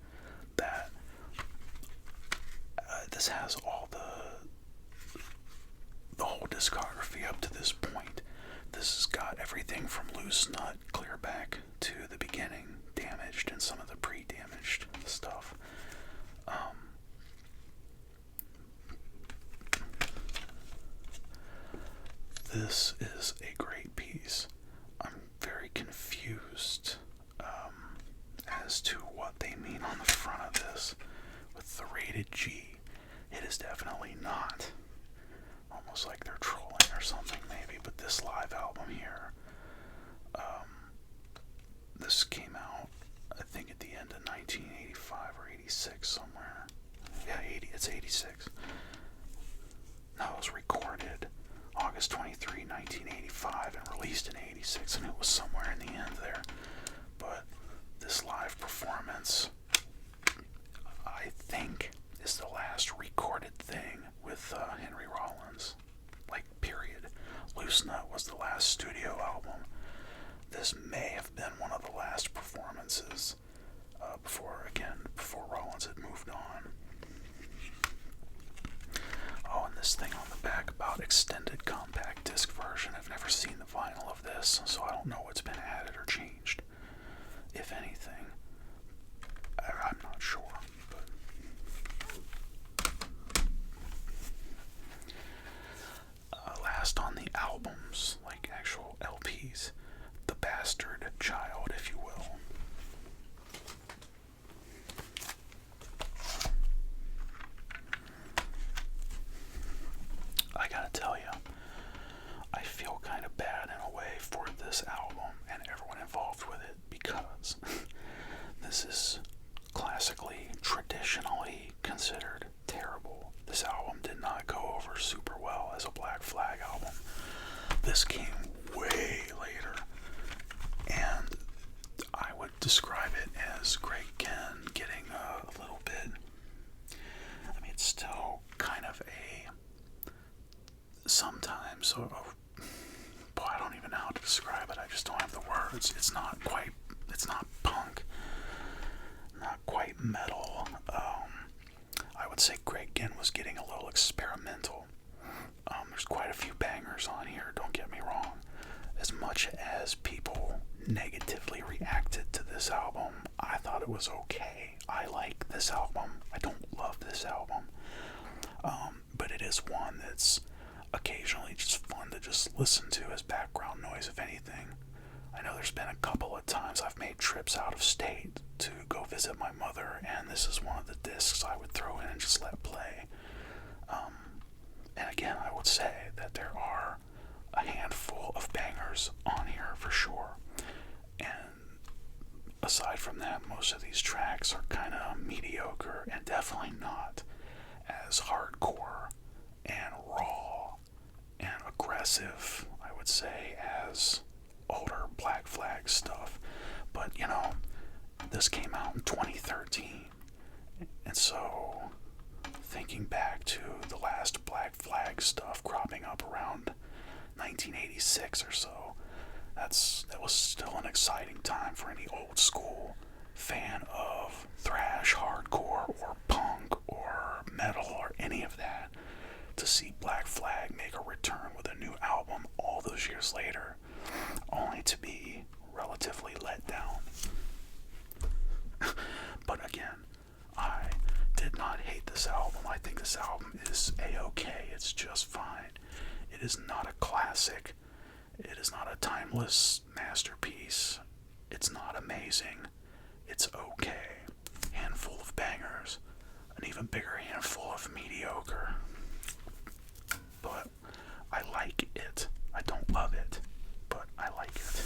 that this has all the whole discography up to this point. This has got everything from Loose Nut clear back to the beginning, Damaged, and some of the pre-damaged stuff. This is a great piece. I'm very confused as to what they mean on the front of this with the rated G. It is definitely not. Almost like they're trolling or something maybe, but this live album here, this came out, I think, at the end of 1985 or 86 somewhere. Yeah, it's 86. No, it was recorded August 23, 1985 and released in 86, and it was somewhere in the end there. But this live performance, I think, is the last recorded thing with Henry Rollins. Like, period. Loose Nut was the last studio album. This may have been one of the last performances before Rollins had moved on. Oh, and this thing on the back about extended compact disc version. I've never seen the vinyl of this, so I don't know what's been added or changed, if anything. I'm not sure, but last on the albums, like actual LPs, is this is classically, traditionally considered terrible. This album did not go over super well as a Black Flag album. This came way later, and I would describe it as Greg Ginn getting a little bit, I mean, it's still kind of sometimes, boy, I don't even know how to describe it. I just don't have the words. It's not punk, not quite metal. I would say Greg Ginn was getting a little experimental. There's quite a few bangers on here, don't get me wrong. As much as people negatively reacted to this album, I thought it was okay. I like this album. I don't love this album. But it is one that's occasionally just fun to just listen to as background noise, if anything. I know there's been a couple of times I've made trips out of state to go visit my mother, and this is one of the discs I would throw in and just let play. And again, I would say that there are a handful of bangers on here for sure. And aside from that, most of these tracks are kind of mediocre and definitely not as hardcore and raw and aggressive, I would say, as older Black Flag stuff. But, you know, this came out in 2013, and so thinking back to the last Black Flag stuff cropping up around 1986 or so, that was still an exciting time for any old school fan of thrash, hardcore, or punk, or metal, or any of that, to see Black Flag make a return with a new album all those years later, only to be relatively let down. But again, I did not hate this album. I think this album is a-okay. It's just fine. It is not a classic. It is not a timeless masterpiece. It's not amazing. It's okay. Handful of bangers. An even bigger handful of mediocre. But I like it. I don't love it, but I like it.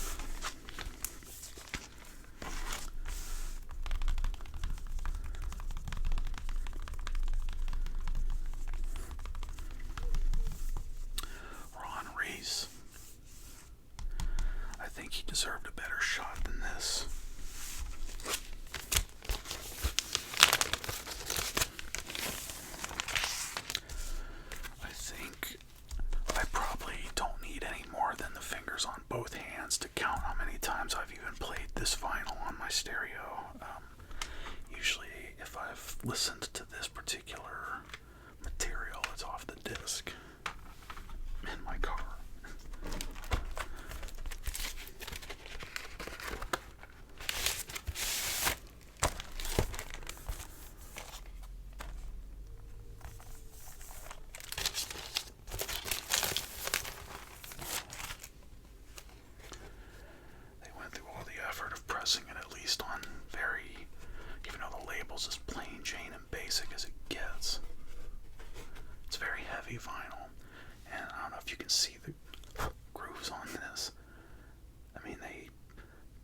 Ron Reese. I think he deserved a better shot than this. I think I probably don't need any more than the fingers on both hands to count how many times I've even played this vinyl on my stereo. Usually, if I've listened to this particular material, it's off the disc in my car. It at least on very, even though the label's as plain Jane and basic as it gets. It's very heavy vinyl, and I don't know if you can see the grooves on this. I mean, they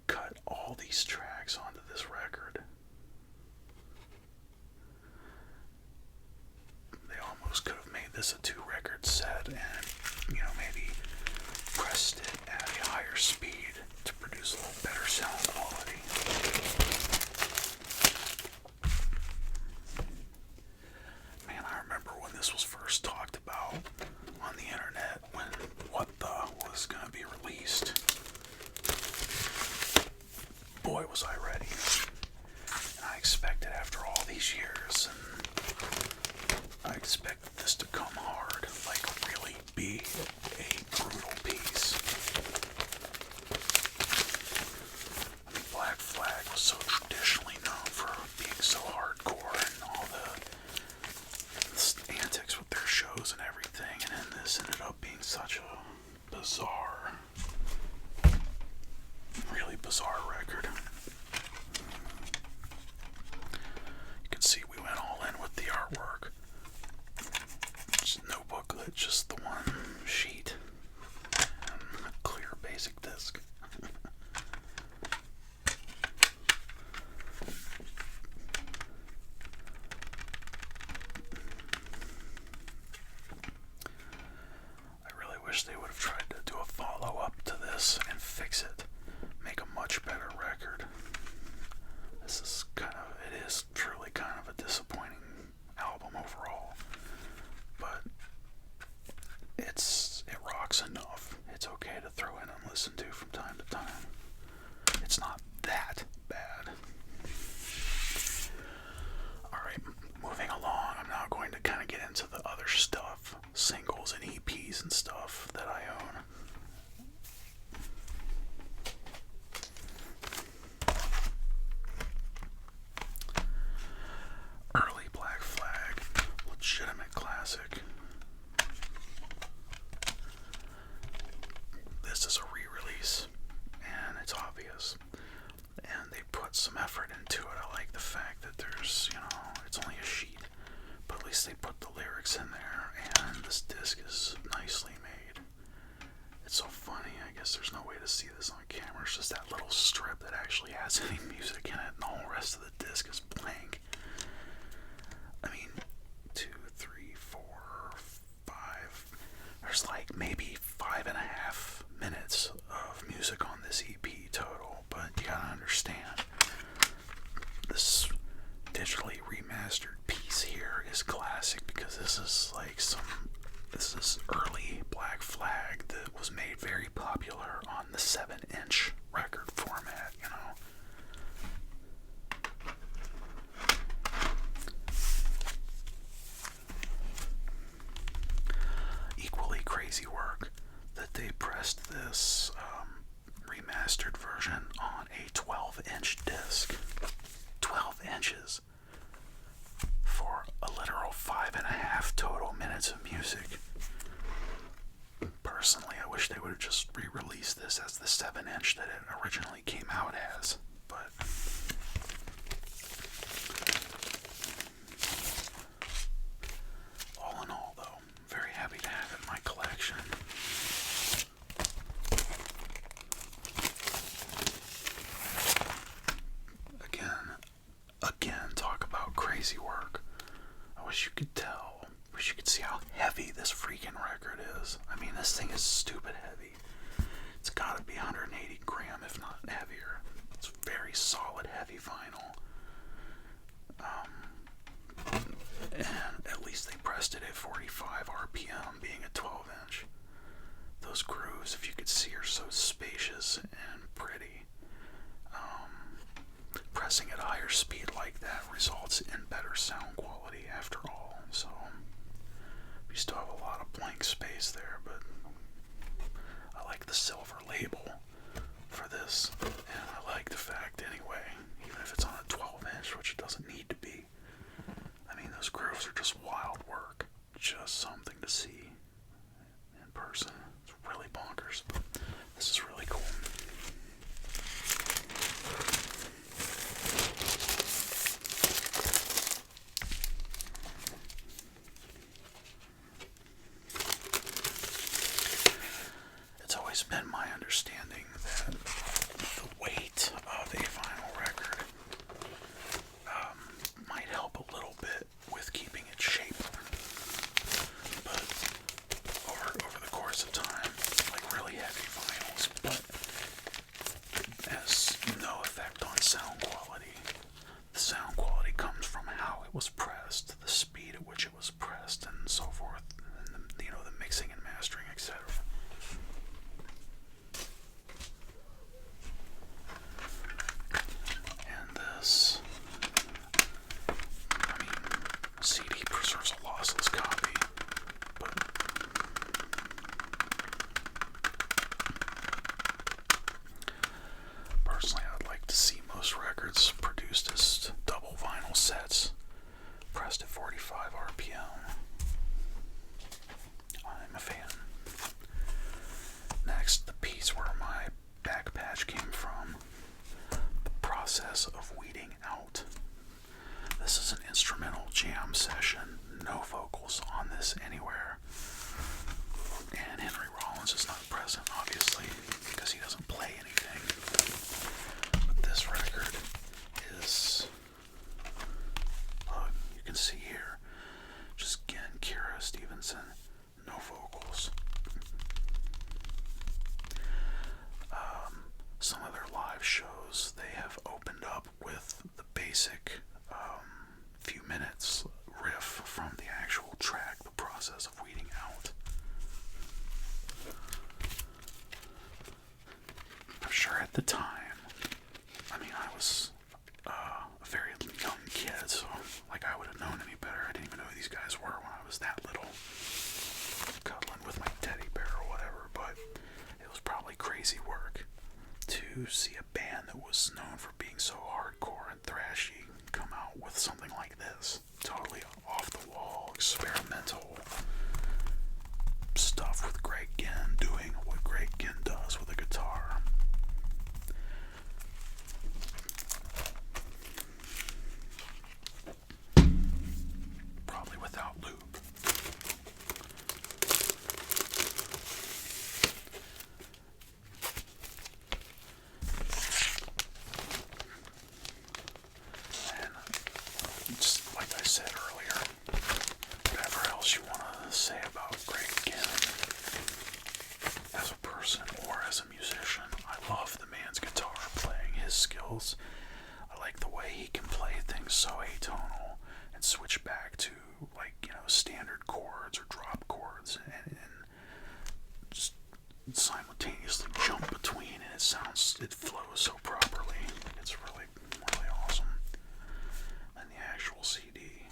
cut all these tracks onto this record. They almost could have made this a 2-record set and, you know, maybe pressed it at a higher speed to produce a little better sound quality. Man, I remember when this was first talked about on the internet, when What The was going to be released. Boy, was I ready. And I expected after all these years, and I expected this to come hard, like really be a brutal piece. Black Flag was so traditionally known for being so hardcore and all the antics with their shows and everything, and then this ended up being such a bizarre, really bizarre record. fix it, make a much better record. It is truly kind of a disappointing album overall, but it rocks enough. It's okay to throw in and listen to from time to time. It's not that bad. Alright, moving along, I'm now going to kind of get into the other stuff, singles and EPs and stuff that I own. Early Black Flag, legitimate classic. This is a re-release, and it's obvious. And they put some effort into it. I like the fact that there's, it's only a sheet, but at least they put the lyrics in there, and this disc is nicely made. It's so funny, I guess there's no way to see this on camera. It's just that little strip that actually has any music in it, and the whole rest of the disc is blank. I mean, 2, 3, 4, 5. There's like maybe 5.5 minutes of music on this EP total, but you gotta understand, this digitally remastered piece here is classic because this is early Black Flag that was made very popular on the 7-inch record format, Equally crazy work that they pressed this remastered version on a 12-inch disc. 12 inches for a literal 5.5 total minutes of music. Personally, I wish they would have just re-released this as the 7-inch that it originally came out as, but all in all, though, I'm very happy to have it in my collection. Again, talk about crazy work. I wish you could tell. Wish you could see how heavy this freaking record is. I mean, this thing is stupid heavy. It's gotta be 180 gram, if not heavier. It's very solid, heavy vinyl. And at least they pressed it at 45 RPM, being a 12-inch. Those grooves, if you could see, are so spacious and pretty. Pressing at a higher speed like that results in better sound quality after all. So we still have a lot of blank space there, but I like the silver label for this, and I like the fact anyway, even if it's on a 12-inch, which it doesn't need to be. I mean, those grooves are just wild work. Just something to see in person. It's really bonkers. This is really cool. It's always been my understanding that the weight of a vinyl record might help a little bit with keeping its shape, but at the time, I mean, I was a very young kid, so like I would have known any better. I didn't even know who these guys were when I was that little, cuddling with my teddy bear or whatever, but it was probably crazy work to see a band that was known for being so hardcore and thrashy come out with something like this. Totally off the wall, experimental stuff with Greg Ginn doing what Greg Ginn does with a guitar. Probably without lube. And just like I said earlier, whatever else you want to say about Greg Ginn as a person or as a musician, I love the man's guitar playing, his skills. I like the way he can play things so atonal and switch back to, like, you know, standard chords or drop chords and just simultaneously jump between, and it flows so properly. It's really, really awesome. And the actual CD,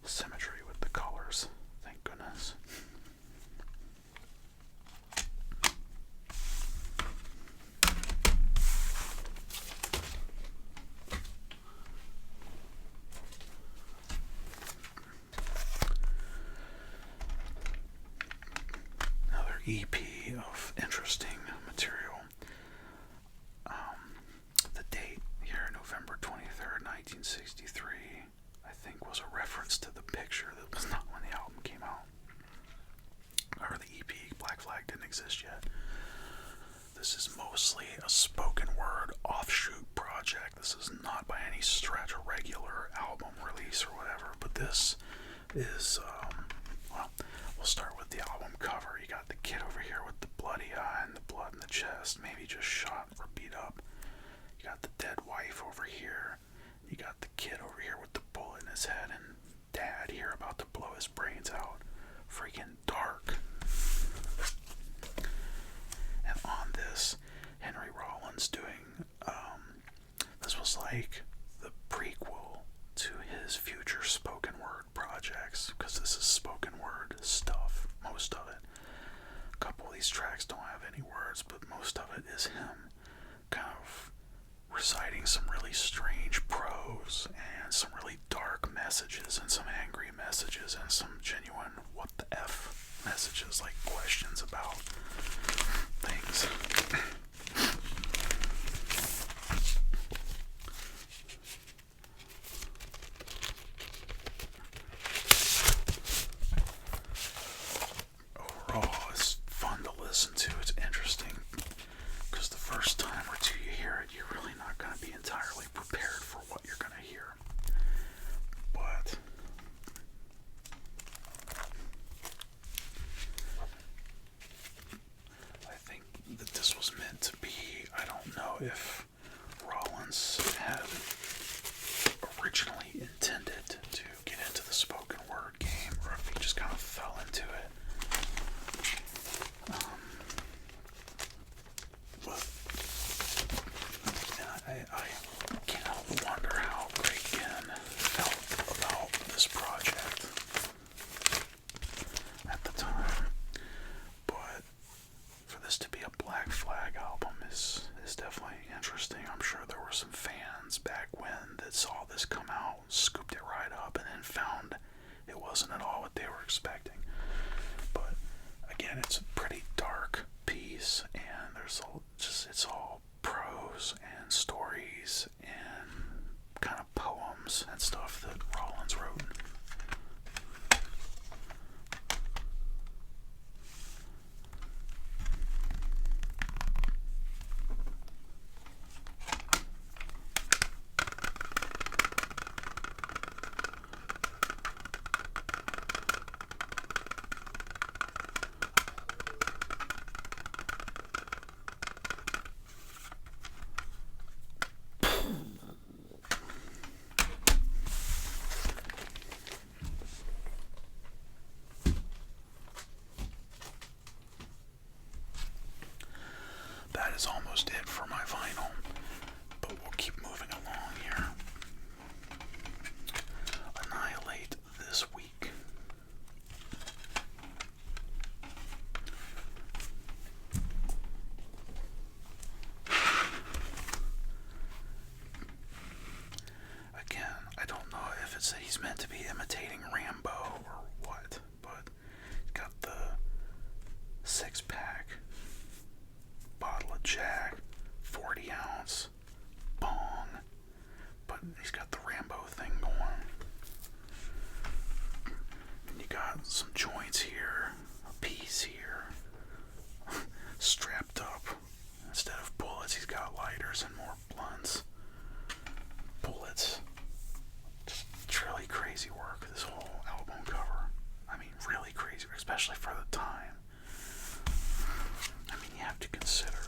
symmetry with the colors, thank goodness. Another EP of interesting material. The date here, November 23rd, 1963, I think was a reference to the picture that was not when the album came out. Or the EP, Black Flag didn't exist yet. This is mostly a spoken word offshoot project. This is not by any stretch a regular album release or whatever, but this is, well, we'll start with the album cover. You got the kid over here with the bloody eye and the blood in the chest, maybe just shot or beat up. You got the dead wife over here. You got the kid over here with the bullet in his head, and dad here about to blow his brains out. Freaking dark. And on this, Henry Rollins doing, this was like the prequel to his future spoken word projects, because this is spoken word stuff, most of it. A couple of these tracks don't have any words, but most of it is him kind of reciting some really strange prose and some really dark messages and some angry messages and some genuine what the F messages, like questions about things. Overall, it's fun to listen to. It's interesting because the first time or two you hear it, you're really not going to be entirely prepared for what you're going to hear. But I think that this was meant to be, I don't know if Rollins had originally intended to get into the spoken word game, or if he just kind of fell into it. But I can't help but wonder how Greg Ginn felt about this project at the time. But for this to be a Black Flag album is definitely interesting. I'm sure there were some fans back when that saw this come out, scooped it right up, and then found it wasn't at all what they were expecting. But again, it's a pretty dark piece, and it's all prose and stories and kind of poems and stuff that Rollins wrote. is almost it for my vinyl, but we'll keep moving along here. Annihilate this week. Again, I don't know if it's that he's meant to be imitating Rambo or what, but he's got the 6-pack, bottle of Jack, 40 ounce, bong, but he's got the Rambo thing going. And you got some joints here, a piece here, strapped up. Instead of bullets, he's got lighters and more blunts. Bullets. It's really crazy work, this whole album cover. I mean, really crazy, especially for the time. I mean, you have to consider,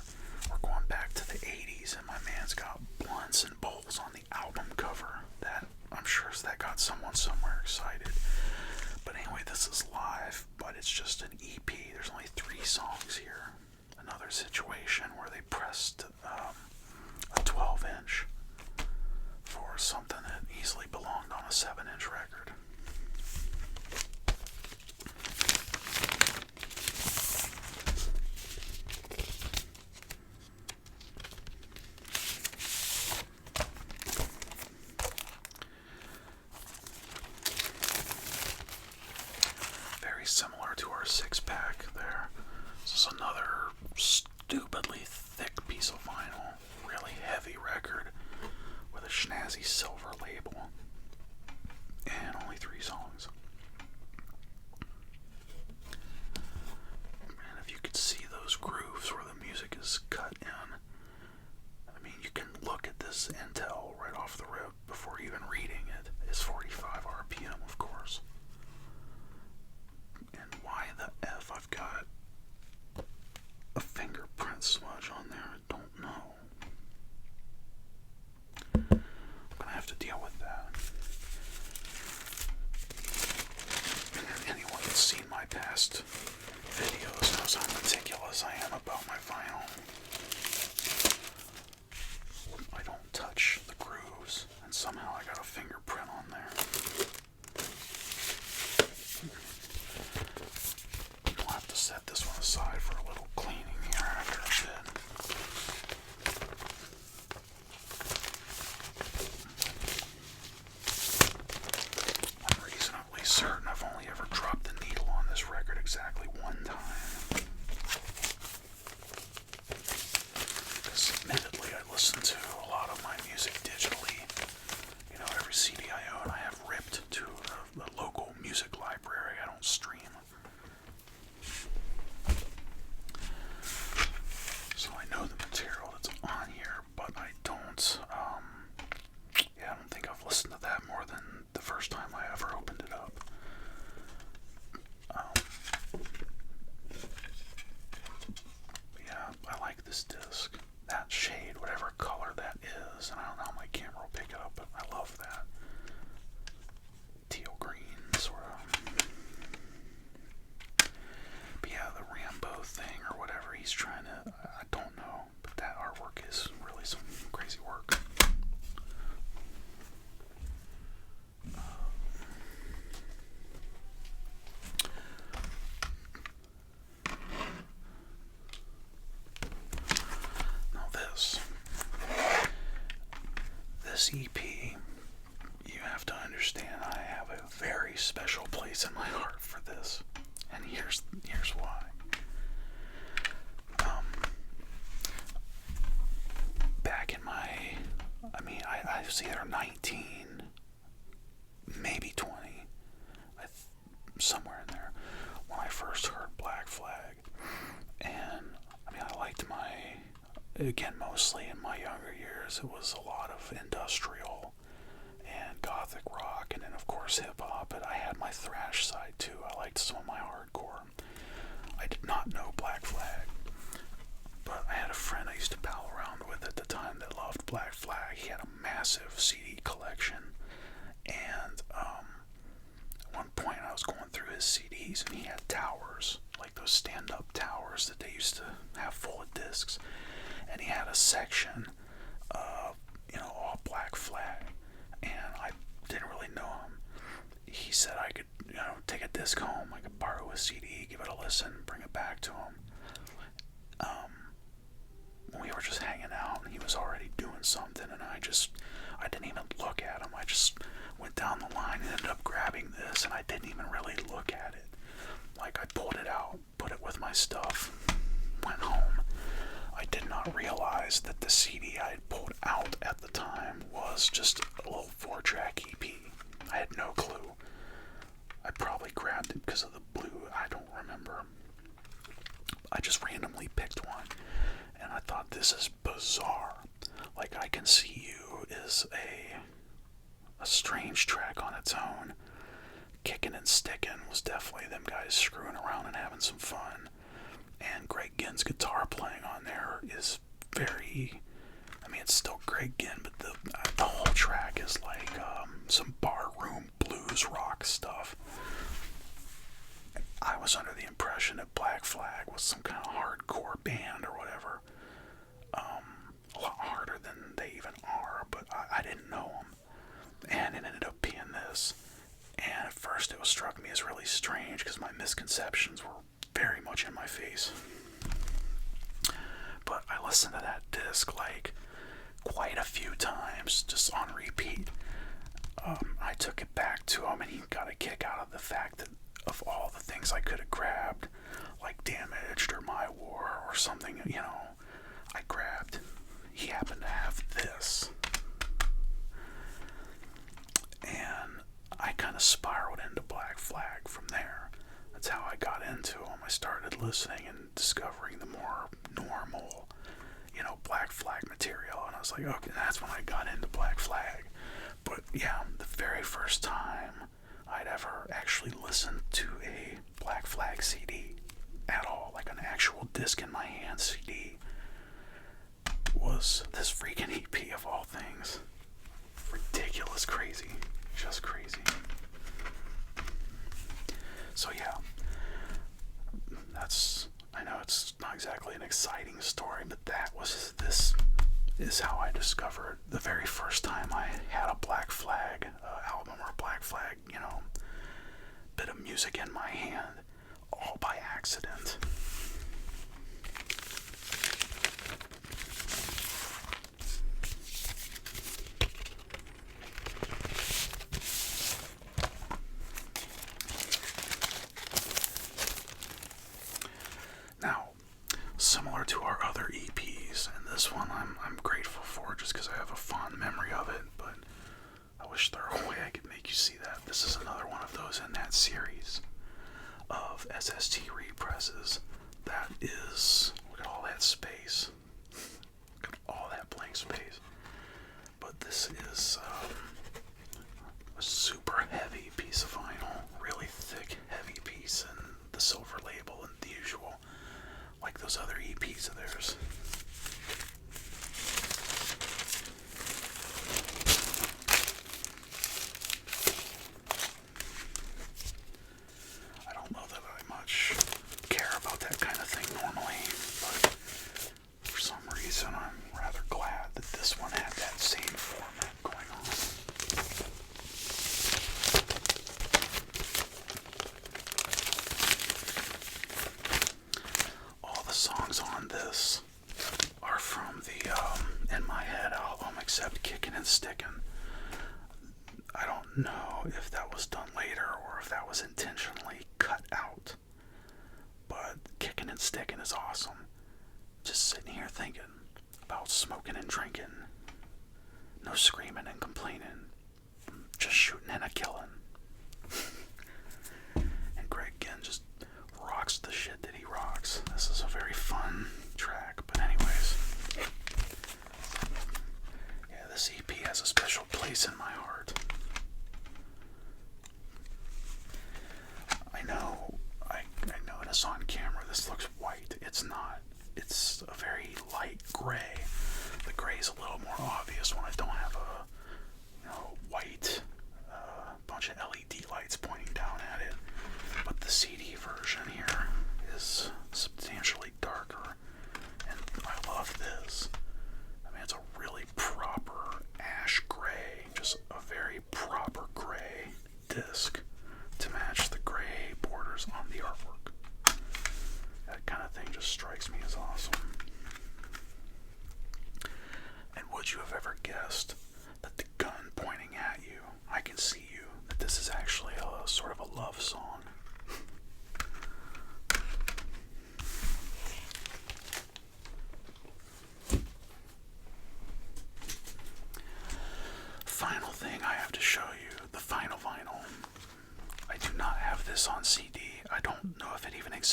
we're going back to the 80s, and my man's got blunts and bowls on the album cover. That, I'm sure that got someone somewhere excited. But anyway, this is live, but it's just an EP. There's only 3 songs here. Another situation where they pressed a 12-inch for something that easily belonged on a 7-inch record. Very similar to our 6-pack there. This is another stupidly thick piece of vinyl, really heavy record with a snazzy silver label, and only 3 songs. And if you could see those grooves where the music is cut in, I mean, you can look at this intel right off the rip before even reading it. It's 45 RPM, of course. And why the F I've got a fingerprint smudge on there, I don't know. I'm gonna have to deal with that. Anyone that's seen my past videos knows how meticulous I am about my vinyl. I don't touch the grooves, and somehow I got a fingerprint on there. I'll have to set this one aside for a little cleaning here after a bit. I'm reasonably certain I've only ever dropped the needle on this record exactly one time. Because admittedly, I listen to a lot of my music digitally. You know, every CD I own I have ripped to a local music library. I don't stream. So I know the material that's on here, but I don't, I don't think I've listened to that more than the first time I ever opened it up. Yeah, I like this disc. That shade, whatever color that is, and I don't know how my camera will pick it up, but I love that. Teal green, sort of. But yeah, the Rambo thing or whatever he's trying to, I don't know, but that artwork is really some crazy work. Now this EP, you have to understand I have a very special place in my heart for this, and here's why. Back in I was either 19, maybe 20, somewhere in there, when I first heard Black Flag. And, I mean, I liked again, mostly in my younger years, it was a lot of industrial and gothic rock, and then, of course, hip-hop, but I had my thrash side, too. I liked some of my hardcore. I did not know Black Flag, but I had a friend I used to pal around with at the time that loved Black Flag. He had a massive CD collection, and at one point I was going through his CDs, and he had towers, like those stand-up towers that they used to have full of discs, and he had a section of, all Black Flag, and I didn't really know him. He said I could, take a disc home, I could borrow a CD, give it a listen, bring it back to him. We were just hanging out, and he was already doing something, and I didn't even look at him. I just went down the line and ended up grabbing this, and I didn't even really look at it. Like, I pulled it out, put it with my stuff, went home. I did not realize that the CD I had pulled out at the time was just a little 4-track EP. I had no clue. I probably grabbed it because of the blue. I don't remember. I just randomly picked one, and I thought, this is bizarre. Like, I Can See You is a strange track on its own. Kickin' and Stickin' was definitely them guys screwing around and having some fun. And Greg Ginn's guitar playing on there is very, it's still Greg Ginn, but the whole track is like some barroom blues rock stuff. I was under the impression that Black Flag was some kind of hardcore band or whatever. A lot harder than they even are, but I didn't know them. And it ended up being this. And at first it struck me as really strange because my misconceptions were very much in my face. But I listened to that disc like quite a few times, just on repeat. I took it back to him, and he got a kick out of the fact that of all the things I could have grabbed, like Damaged or My War or something, I grabbed. He happened to have this. And I kind of spiraled into Black Flag from there. That's how I got into him. I started listening and discovering the more normal, Black Flag material. And I was like, okay, that's when I got into Black Flag. But yeah, the very first time I'd ever actually listened to a Black Flag CD at all, like an actual disc in my hand CD, was this freaking EP of all things. Ridiculous, crazy, just crazy. So yeah, I know it's not exactly an exciting story, but this is how I discovered the very first time I had a Black Flag album or Black Flag, bit of music in my hand, all by accident. Now, similar to our other EPs, and this one I'm grateful for just because I have a fond memory of it, but I wish there were a way I could make you see that. This is another one of those in that series of SST represses. That is, look at all that space. Look at all that blank space. But this is a super heavy piece of vinyl, really thick, heavy piece, and the silver label and the usual, like those other EPs of theirs. I don't know that I much care about that kind of thing normally, but for some reason I'm rather glad that this one had that same format going on. All the songs on this are from the In My Head album, except Kickin' and Stickin'. I don't know if that was done later or if that was intentionally cut out, but Kickin' and Stickin' is awesome. Just sitting here thinking about smoking and drinking, no screaming and complaining, just shooting and a killing. And Greg Ginn just rocks the shit that he rocks. This is a very fun track, but anyways, yeah, this EP has a special place in my heart. I know it is on camera, this looks white. It's not. It's a very light gray. The gray is a little more obvious when I don't have a white bunch of LED lights pointing down at it. But the CD version here is substantially darker, and I love this.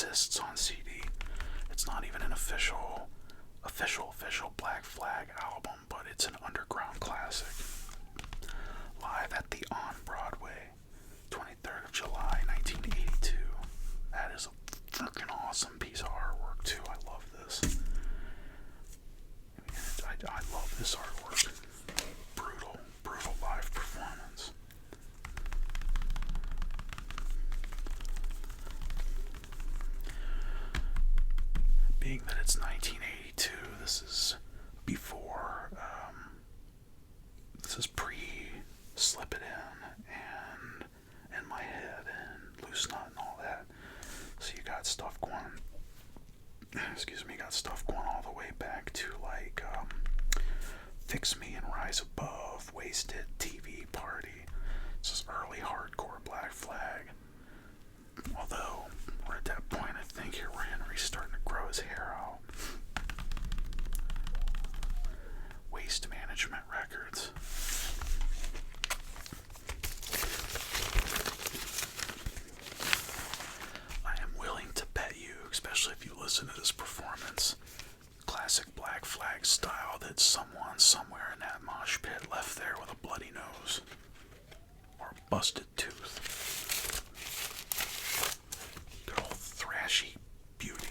exists on CD. It's not even an official Black Flag album, but it's an underground classic. Live at the On Broadway, 23rd of July, 1982. That is a freaking awesome piece of artwork too. I love this. I love this artwork. Brutal live performance. Being that it's 1982, this is before, this is pre-Slip It In and My Head and Loose Nut and all that. So you got stuff going, all the way back to like, Fix Me and Rise Above, Wasted, TV Party. This is early hardcore Black Flag. Although, we're at that point, I think, here where Henry's starting to grow his hair out. Waste Management Records. I am willing to bet you, especially if you listen to this performance, classic Black Flag style, that someone somewhere in that mosh pit left there with a bloody nose or a busted tooth. Good old thrashy beauty.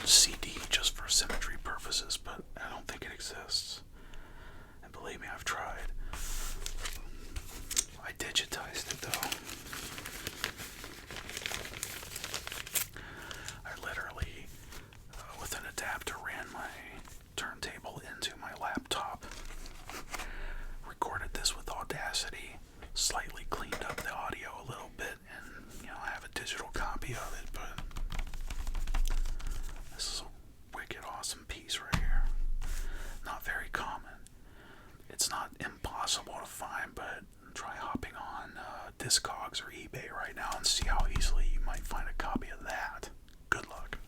CD just for symmetry purposes, but I don't think it exists. And believe me, I've tried. I digitized it though. I literally, with an adapter, ran my turntable into my laptop, recorded this with Audacity, slightly cleaned up the audio a little bit, and I have a digital copy of it, but this is a wicked awesome piece right here. Not very common. It's not impossible to find, but try hopping on Discogs or eBay right now and see how easily you might find a copy of that. Good luck.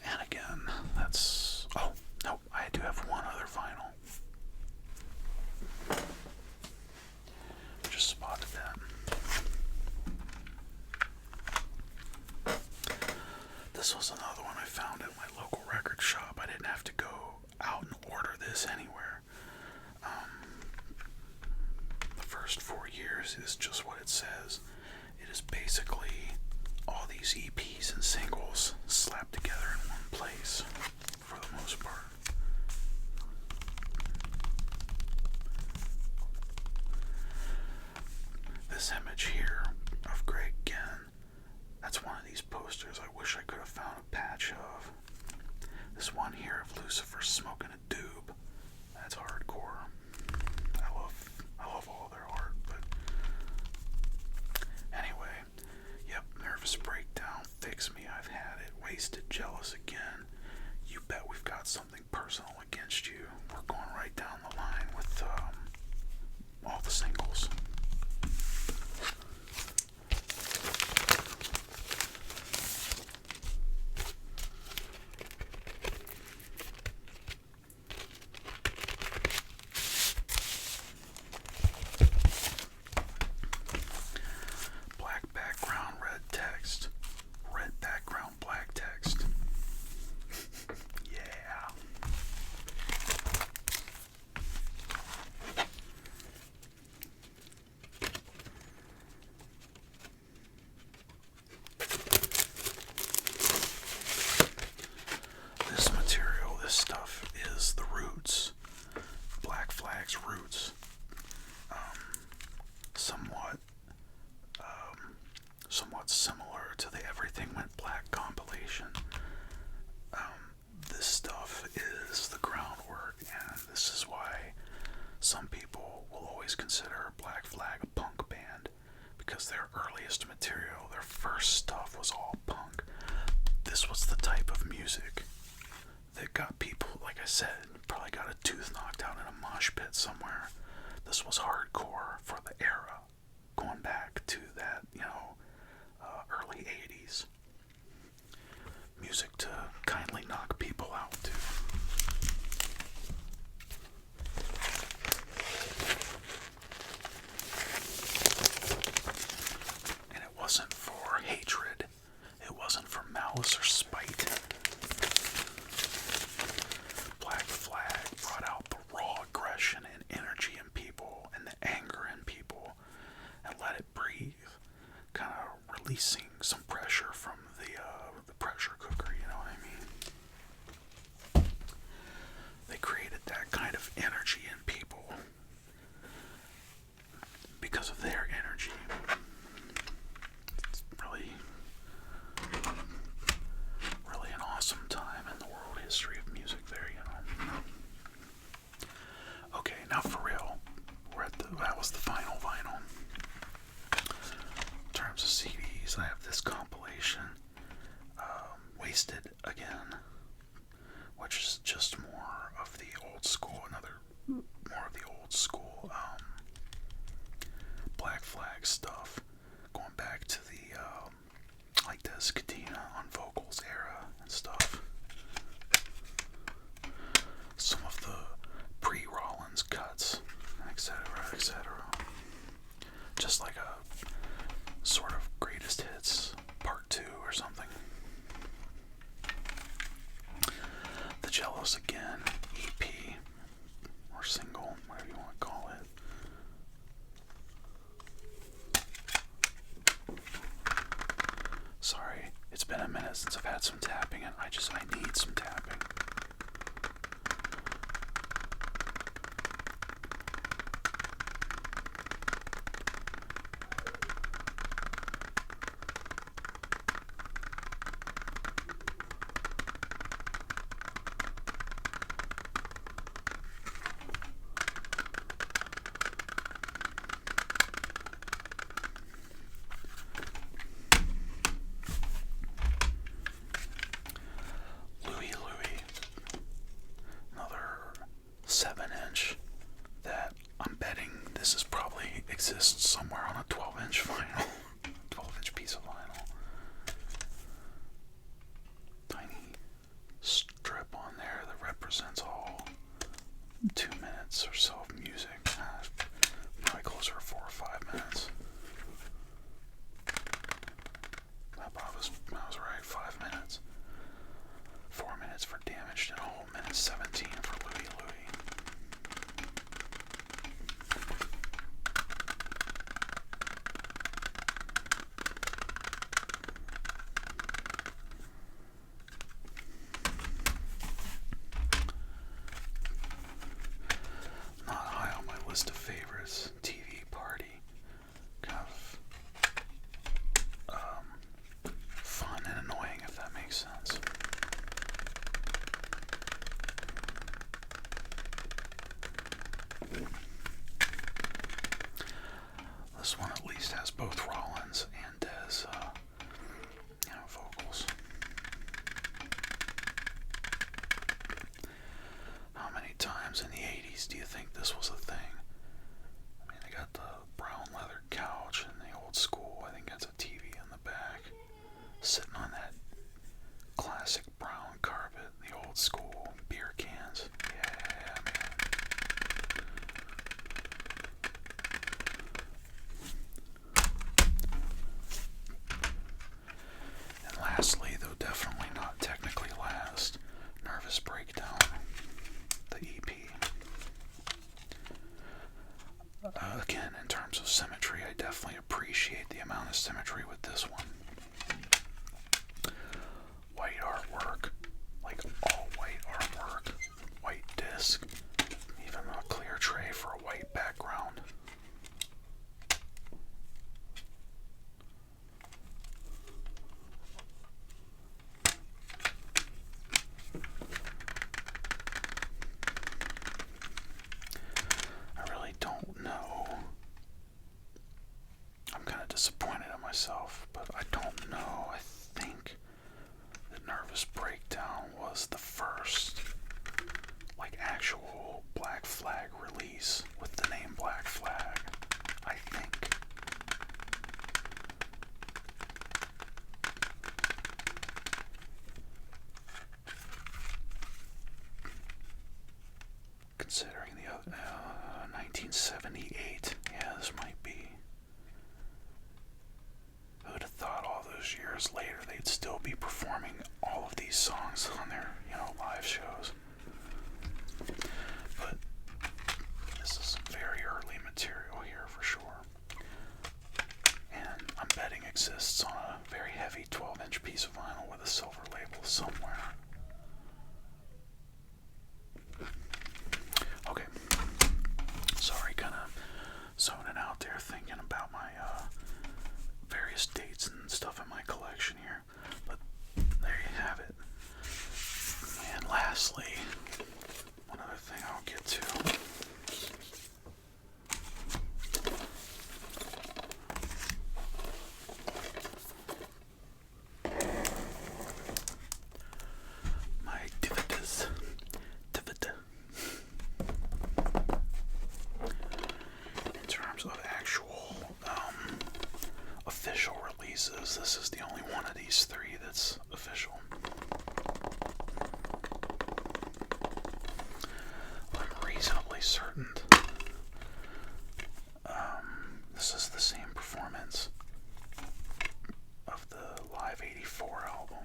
And again, that's... Oh, no, I do have one other vinyl. Just spotted that. This was another one I found at my local record shop. I didn't have to go out and order this anywhere. The first 4 years is just what it says. It is basically all these EPs and singles slapped together in one place, for the most part. This image here of Greg Ginn, that's one of these posters I wish I could have found a patch of. This one here of Lucifer smoking a doob, that's hardcore. I love all their art, but anyway, yep, Nervous Breakdown, Fix Me, I've Had It, Wasted, Jealous Again. You bet we've got something personal against you. We're going right down the line with all the singles. Black background, red text. Red background, black text. got people, like I said, probably got a tooth knocked out in a mosh pit somewhere. This was hardcore for the era, going back to that, early 80s. Music to kindly knock people out to. And it wasn't for hatred. It wasn't for malice or spite. Black Flag brought out the raw aggression and energy in people and the anger in people and let it breathe, kind of releasing some pressure from the pressure cooker, you know what I mean? They created that kind of energy in people because of their energy. It's really an awesome time in the world history of music there, Okay, now for real, that was the final vinyl. In terms of CDs, I have this compilation, Wasted Again, which is just more of the old school, more of the old school Black Flag stuff, going back to the like Des Katina on vocals era and stuff. Some of the pre-Rollins cuts, etc., etc. Just like a sort of greatest hits part 2 or something. The Jealous Again EP or single, whatever you want to call it. Sorry, it's been a minute since I've had some tapping, and I need some tapping. Exists somewhere on a 12-inch vinyl, 12-inch piece of vinyl. Tiny strip on there that represents all 2 minutes or so of music. Probably closer to 4 or 5 minutes. I was right, 5 minutes. 4 minutes for Damaged and a whole minute 17 for Louie Louie. List of favorites, TV Party, kind of fun and annoying, if that makes sense. This one at least has both Rollins and Des, vocals. How many times in the 80s do you think this was a thing? I mean, they got the brown leather couch and the old school, I think that's a TV in the back, sitting on that classic brown carpet, the old school beer cans. Yeah, man. And lastly, though definitely not technically last, Nervous Breakdown, the EP. Again, in terms of symmetry, I definitely appreciate the amount of symmetry with this one. White artwork, like all white artwork, white disc, even a clear tray for a white background. I really don't know. I'm kind of disappointed in myself, but I don't know. I think that Nervous Breakdown was the first considering the 1978. Yeah, this might be. Who would have thought all those years later they'd still be performing all of these songs on their, live shows. But this is very early material here for sure. And I'm betting exists on a very heavy 12-inch piece of vinyl with a silver label somewhere. Okay. Sorry, kind of zoning out there thinking about my various dates and stuff in my collection here. But there you have it. And lastly, one other thing I'll get to. My DVDs. In terms of actual official releases, this is the only one of these three that's official. I'm reasonably certain this is the same performance of the Live 84 album.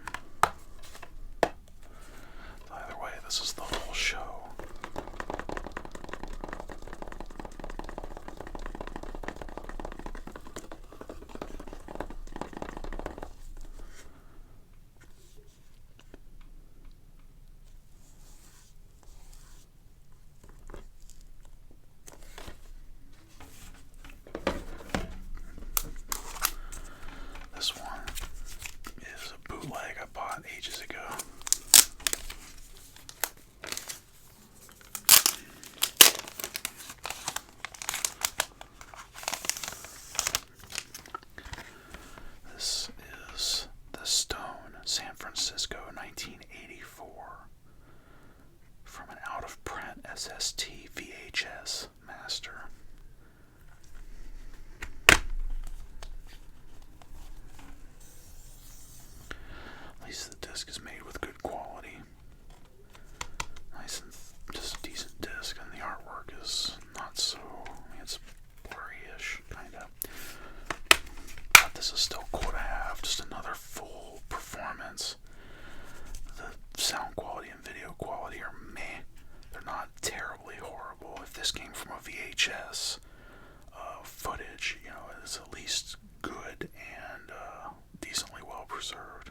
Either way, this is the whole show. This one is a bootleg I bought ages ago. This is The Stone, San Francisco, 1984, from an out-of-print SST VHS master. At least the disc is made with good quality. Nice and just a decent disc, and the artwork is not so, it's blurry-ish, kind of. But this is still cool to have, just another full performance. The sound quality and video quality are meh. They're not terribly horrible. If this came from a VHS footage, it's at least good and decently well preserved.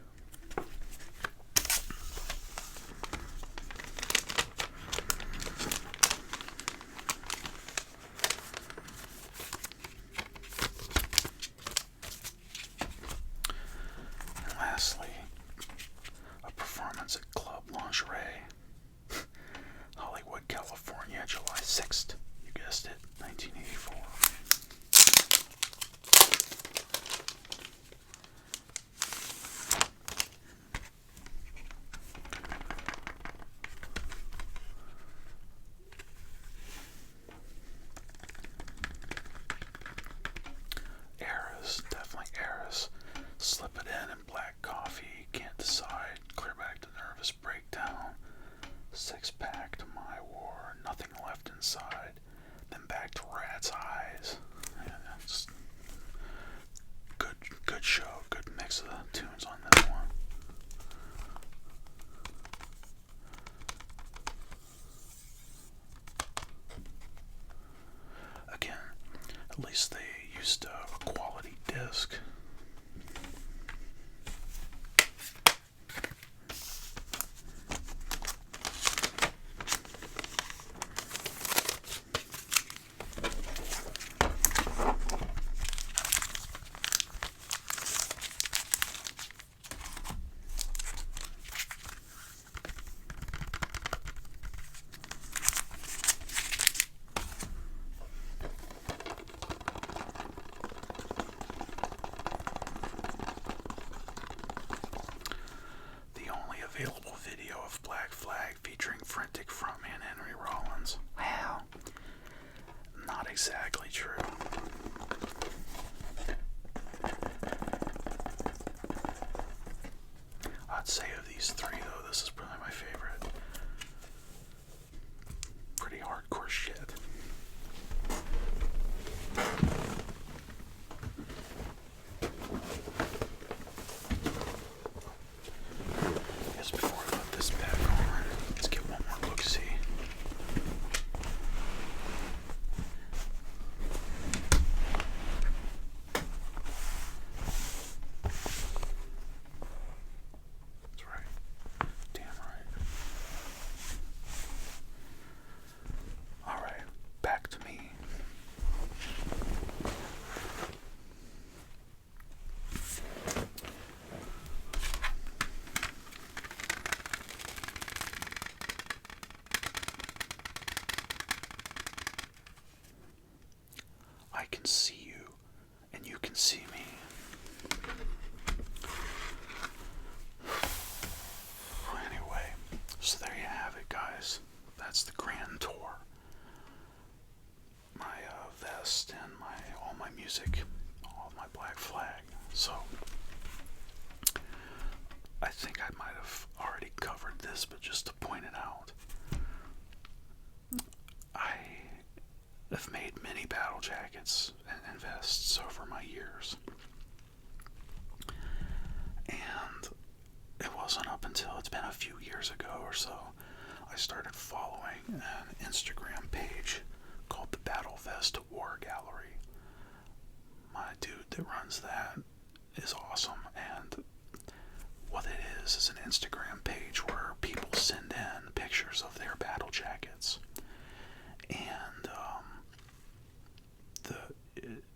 And lastly, a performance at Club Lingerie, Hollywood, California, July 6th. You guessed it, 1984. Eras, definitely Eras. Slip it in black coffee, can't decide, clear back to nervous breakdown, six-pack to my war, nothing left inside, then back to Rat's Eyes. Yeah, just good show, good mix of tunes on this one. Again, at least they used a quality disc. Available video of Black Flag featuring frantic frontman Henry Rollins. Well, not exactly true. I'd say of these three, though, this is probably my favorite. Pretty hardcore. hardcore shit. Just before I put this back on, let's get one more look-see. That's right. Damn right. Alright, back to me. I can see you, and you can see me. Anyway, so there you have it, guys. That's the grand tour. My vest and all my music, all my Black Flag. So I think I might have already covered this, but just to point it out, I have made many battle jackets and vests over my years. And it wasn't up until it's been a few years ago or so I started following an Instagram page called the Battle Vest War Gallery. My dude that runs that is awesome, and what it is an Instagram page where people send in pictures of their battle jackets. And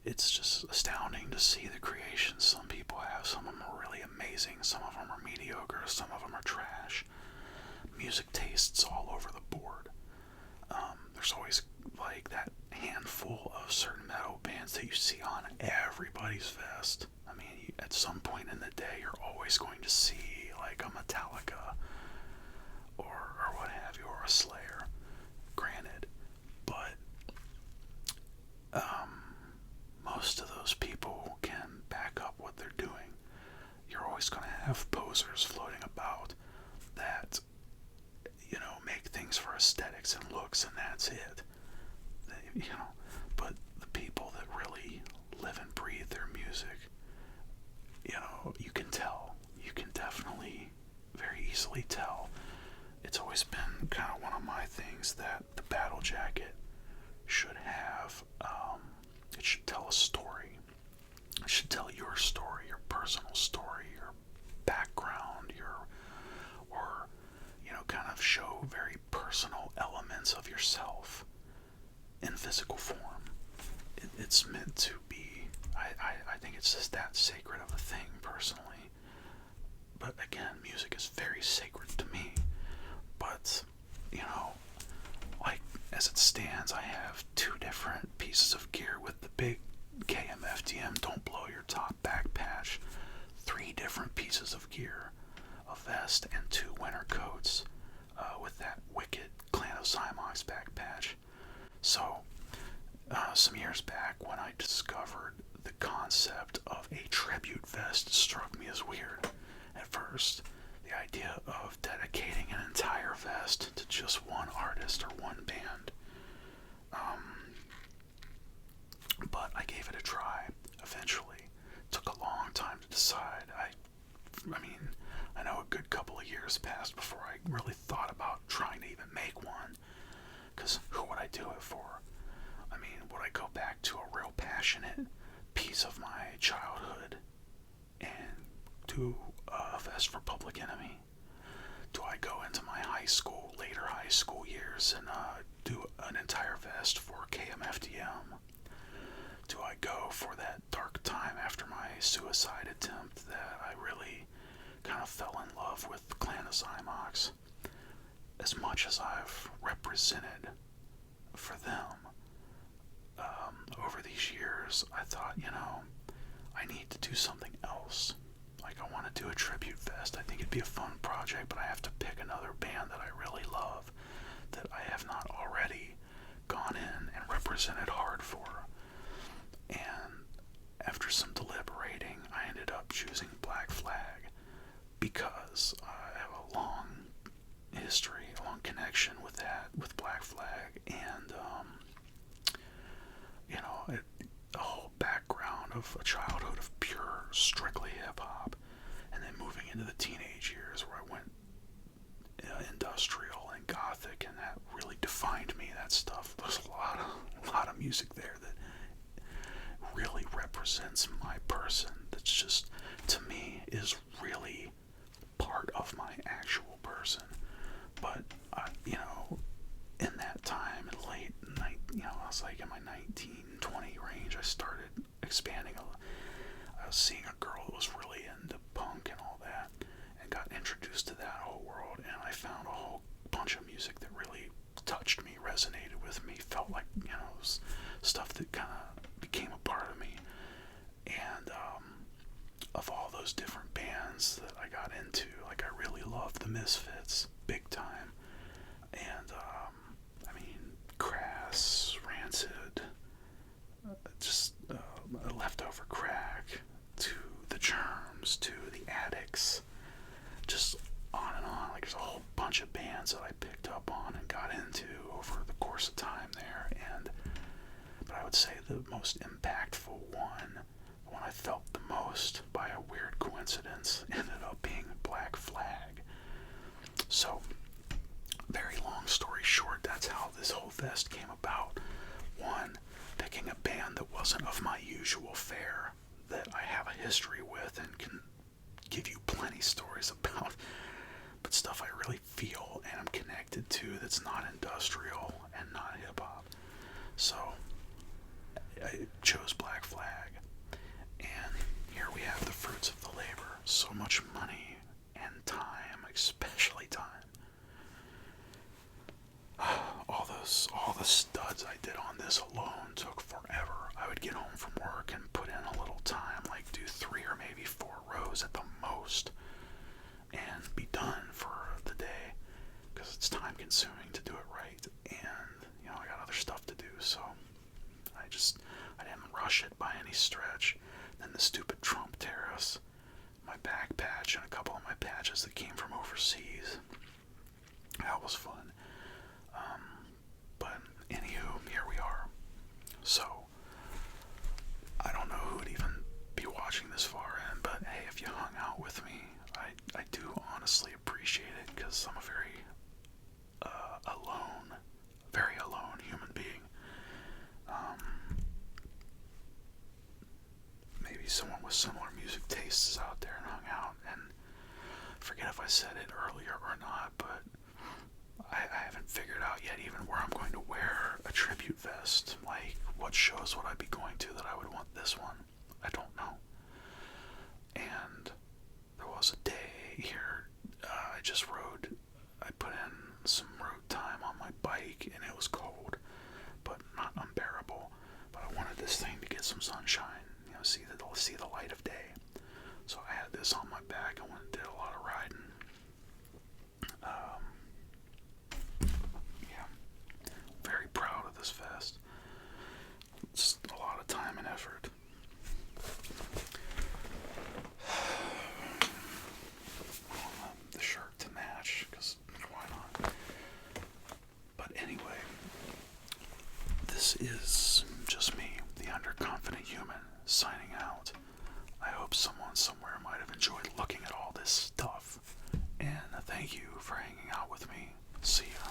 it's just astounding to see the creations some people have. Some of them are really amazing, some of them are mediocre, some of them are trash. Music tastes all over the board. There's always like that handful of certain metal bands that you see on everybody's vest. I mean, at some point in the day, you're always going to see like a Metallica or what have you, or a Slayer. Granted, but most of those people can back up what they're doing. You're always going to have posers floating about that, you know, make things for aesthetics and looks, and that's it. You know, but the people that really live and breathe their music, you know, you can tell. You can definitely very easily tell. It's always been kind of one of my things that the battle jacket should have, it should tell a story. It should tell your story, your personal story, your background, or, you know, kind of show very personal elements of yourself in physical form. It's meant to be, I think it's just that sacred of a thing, personally. But again, music is very sacred to me. But, you know, like, as it stands, I have 2 different pieces of gear with the big KMFDM Don't Blow Your Top back patch, 3 different pieces of gear, a vest, and 2 winter coats with that wicked Clan of Zymox back patch. So, some years back, when I discovered the concept of a tribute vest, struck me as weird at first. The idea of dedicating an entire vest to just one artist or one band. But I gave it a try, eventually. Took a long time to decide. I mean, I know a good couple of years passed before I really thought about trying to even make one. Because who would I do it for? I mean, would I go back to a real passionate piece of my childhood and do a vest for Public Enemy? Do I go into my later high school years and do an entire vest for KMFDM? Do I go for that dark time after my suicide attempt that I really kind of fell in love with the Clan of Zymox? As much as I've represented for them over these years, I thought, you know, I need to do something else. Like, I want to do a tribute vest. I think it'd be a fun project, but I have to pick another band that I really love, that I have not already gone in and represented hard for. And after some deliberating, I ended up choosing Black Flag because I have a long strong connection with that, with Black Flag, and a whole background of a childhood of pure, strictly hip hop, and then moving into the teenage years where I went industrial and gothic, and that really defined me. That stuff. There's a lot of music there that really represents my person. That's just, to me, is really part of my actual person. But in that time, in late night, I was like in my 19, 20 range, I started expanding. I was seeing a girl that was really into punk and all that, and got introduced to that whole world, and I found a whole bunch of music that really touched me, resonated with me, felt like, it was stuff that kind of became a part of me. And of all those different bands that I got into, like, I really loved the Misfits, big time. And, Crass, Rancid, just Leftover Crack, to the Germs, to the Addicts, just on and on. Like, there's a whole bunch of bands that I picked up on and got into over the course of time there. But I would say the most impactful one, the one I felt the most by a weird coincidence, ended up being Black Flag. So, very long story short, that's how this whole fest came about. One, picking a band that wasn't of my usual fare, that I have a history with and can give you plenty stories about, but stuff I really feel and I'm connected to that's not industrial and not hip-hop. So, I chose Black Flag, and here we have the fruits of the labor. So much money and time, especially time. All the studs I did on this alone took forever. I would get home from work and put in a little time, like do 3 or maybe 4 rows at the most, and be done for the day, because it's time consuming to do it right, and I got other stuff to do, so I didn't rush it by any stretch. Then the stupid Trump tariffs, my back patch, and a couple of my patches that came from overseas. That was fun. But anywho, here we are. So, I don't know who would even be watching this far in, but hey, if you hung out with me, I do honestly appreciate it, because I'm a very alone human being. Maybe someone with similar music tastes is out there and hung out, and forget if I said it earlier or not, but I haven't figured out yet even where I'm going to wear a tribute vest. Like, what shows would I be going to that I would want this one? I don't know. And there was a day here, I put in some road time on my bike, and it was cold, but not unbearable. But I wanted this thing to get some sunshine, see the light of day. So I had this on my back. I went and did a lot of riding. Very proud of this vest. It's a lot of time and effort. I want the shirt to match, because why not? But anyway, this is just me, the underconfident human, signing out. I hope someone somewhere might have enjoyed looking at all this stuff. And thank you for hanging out with me. See ya.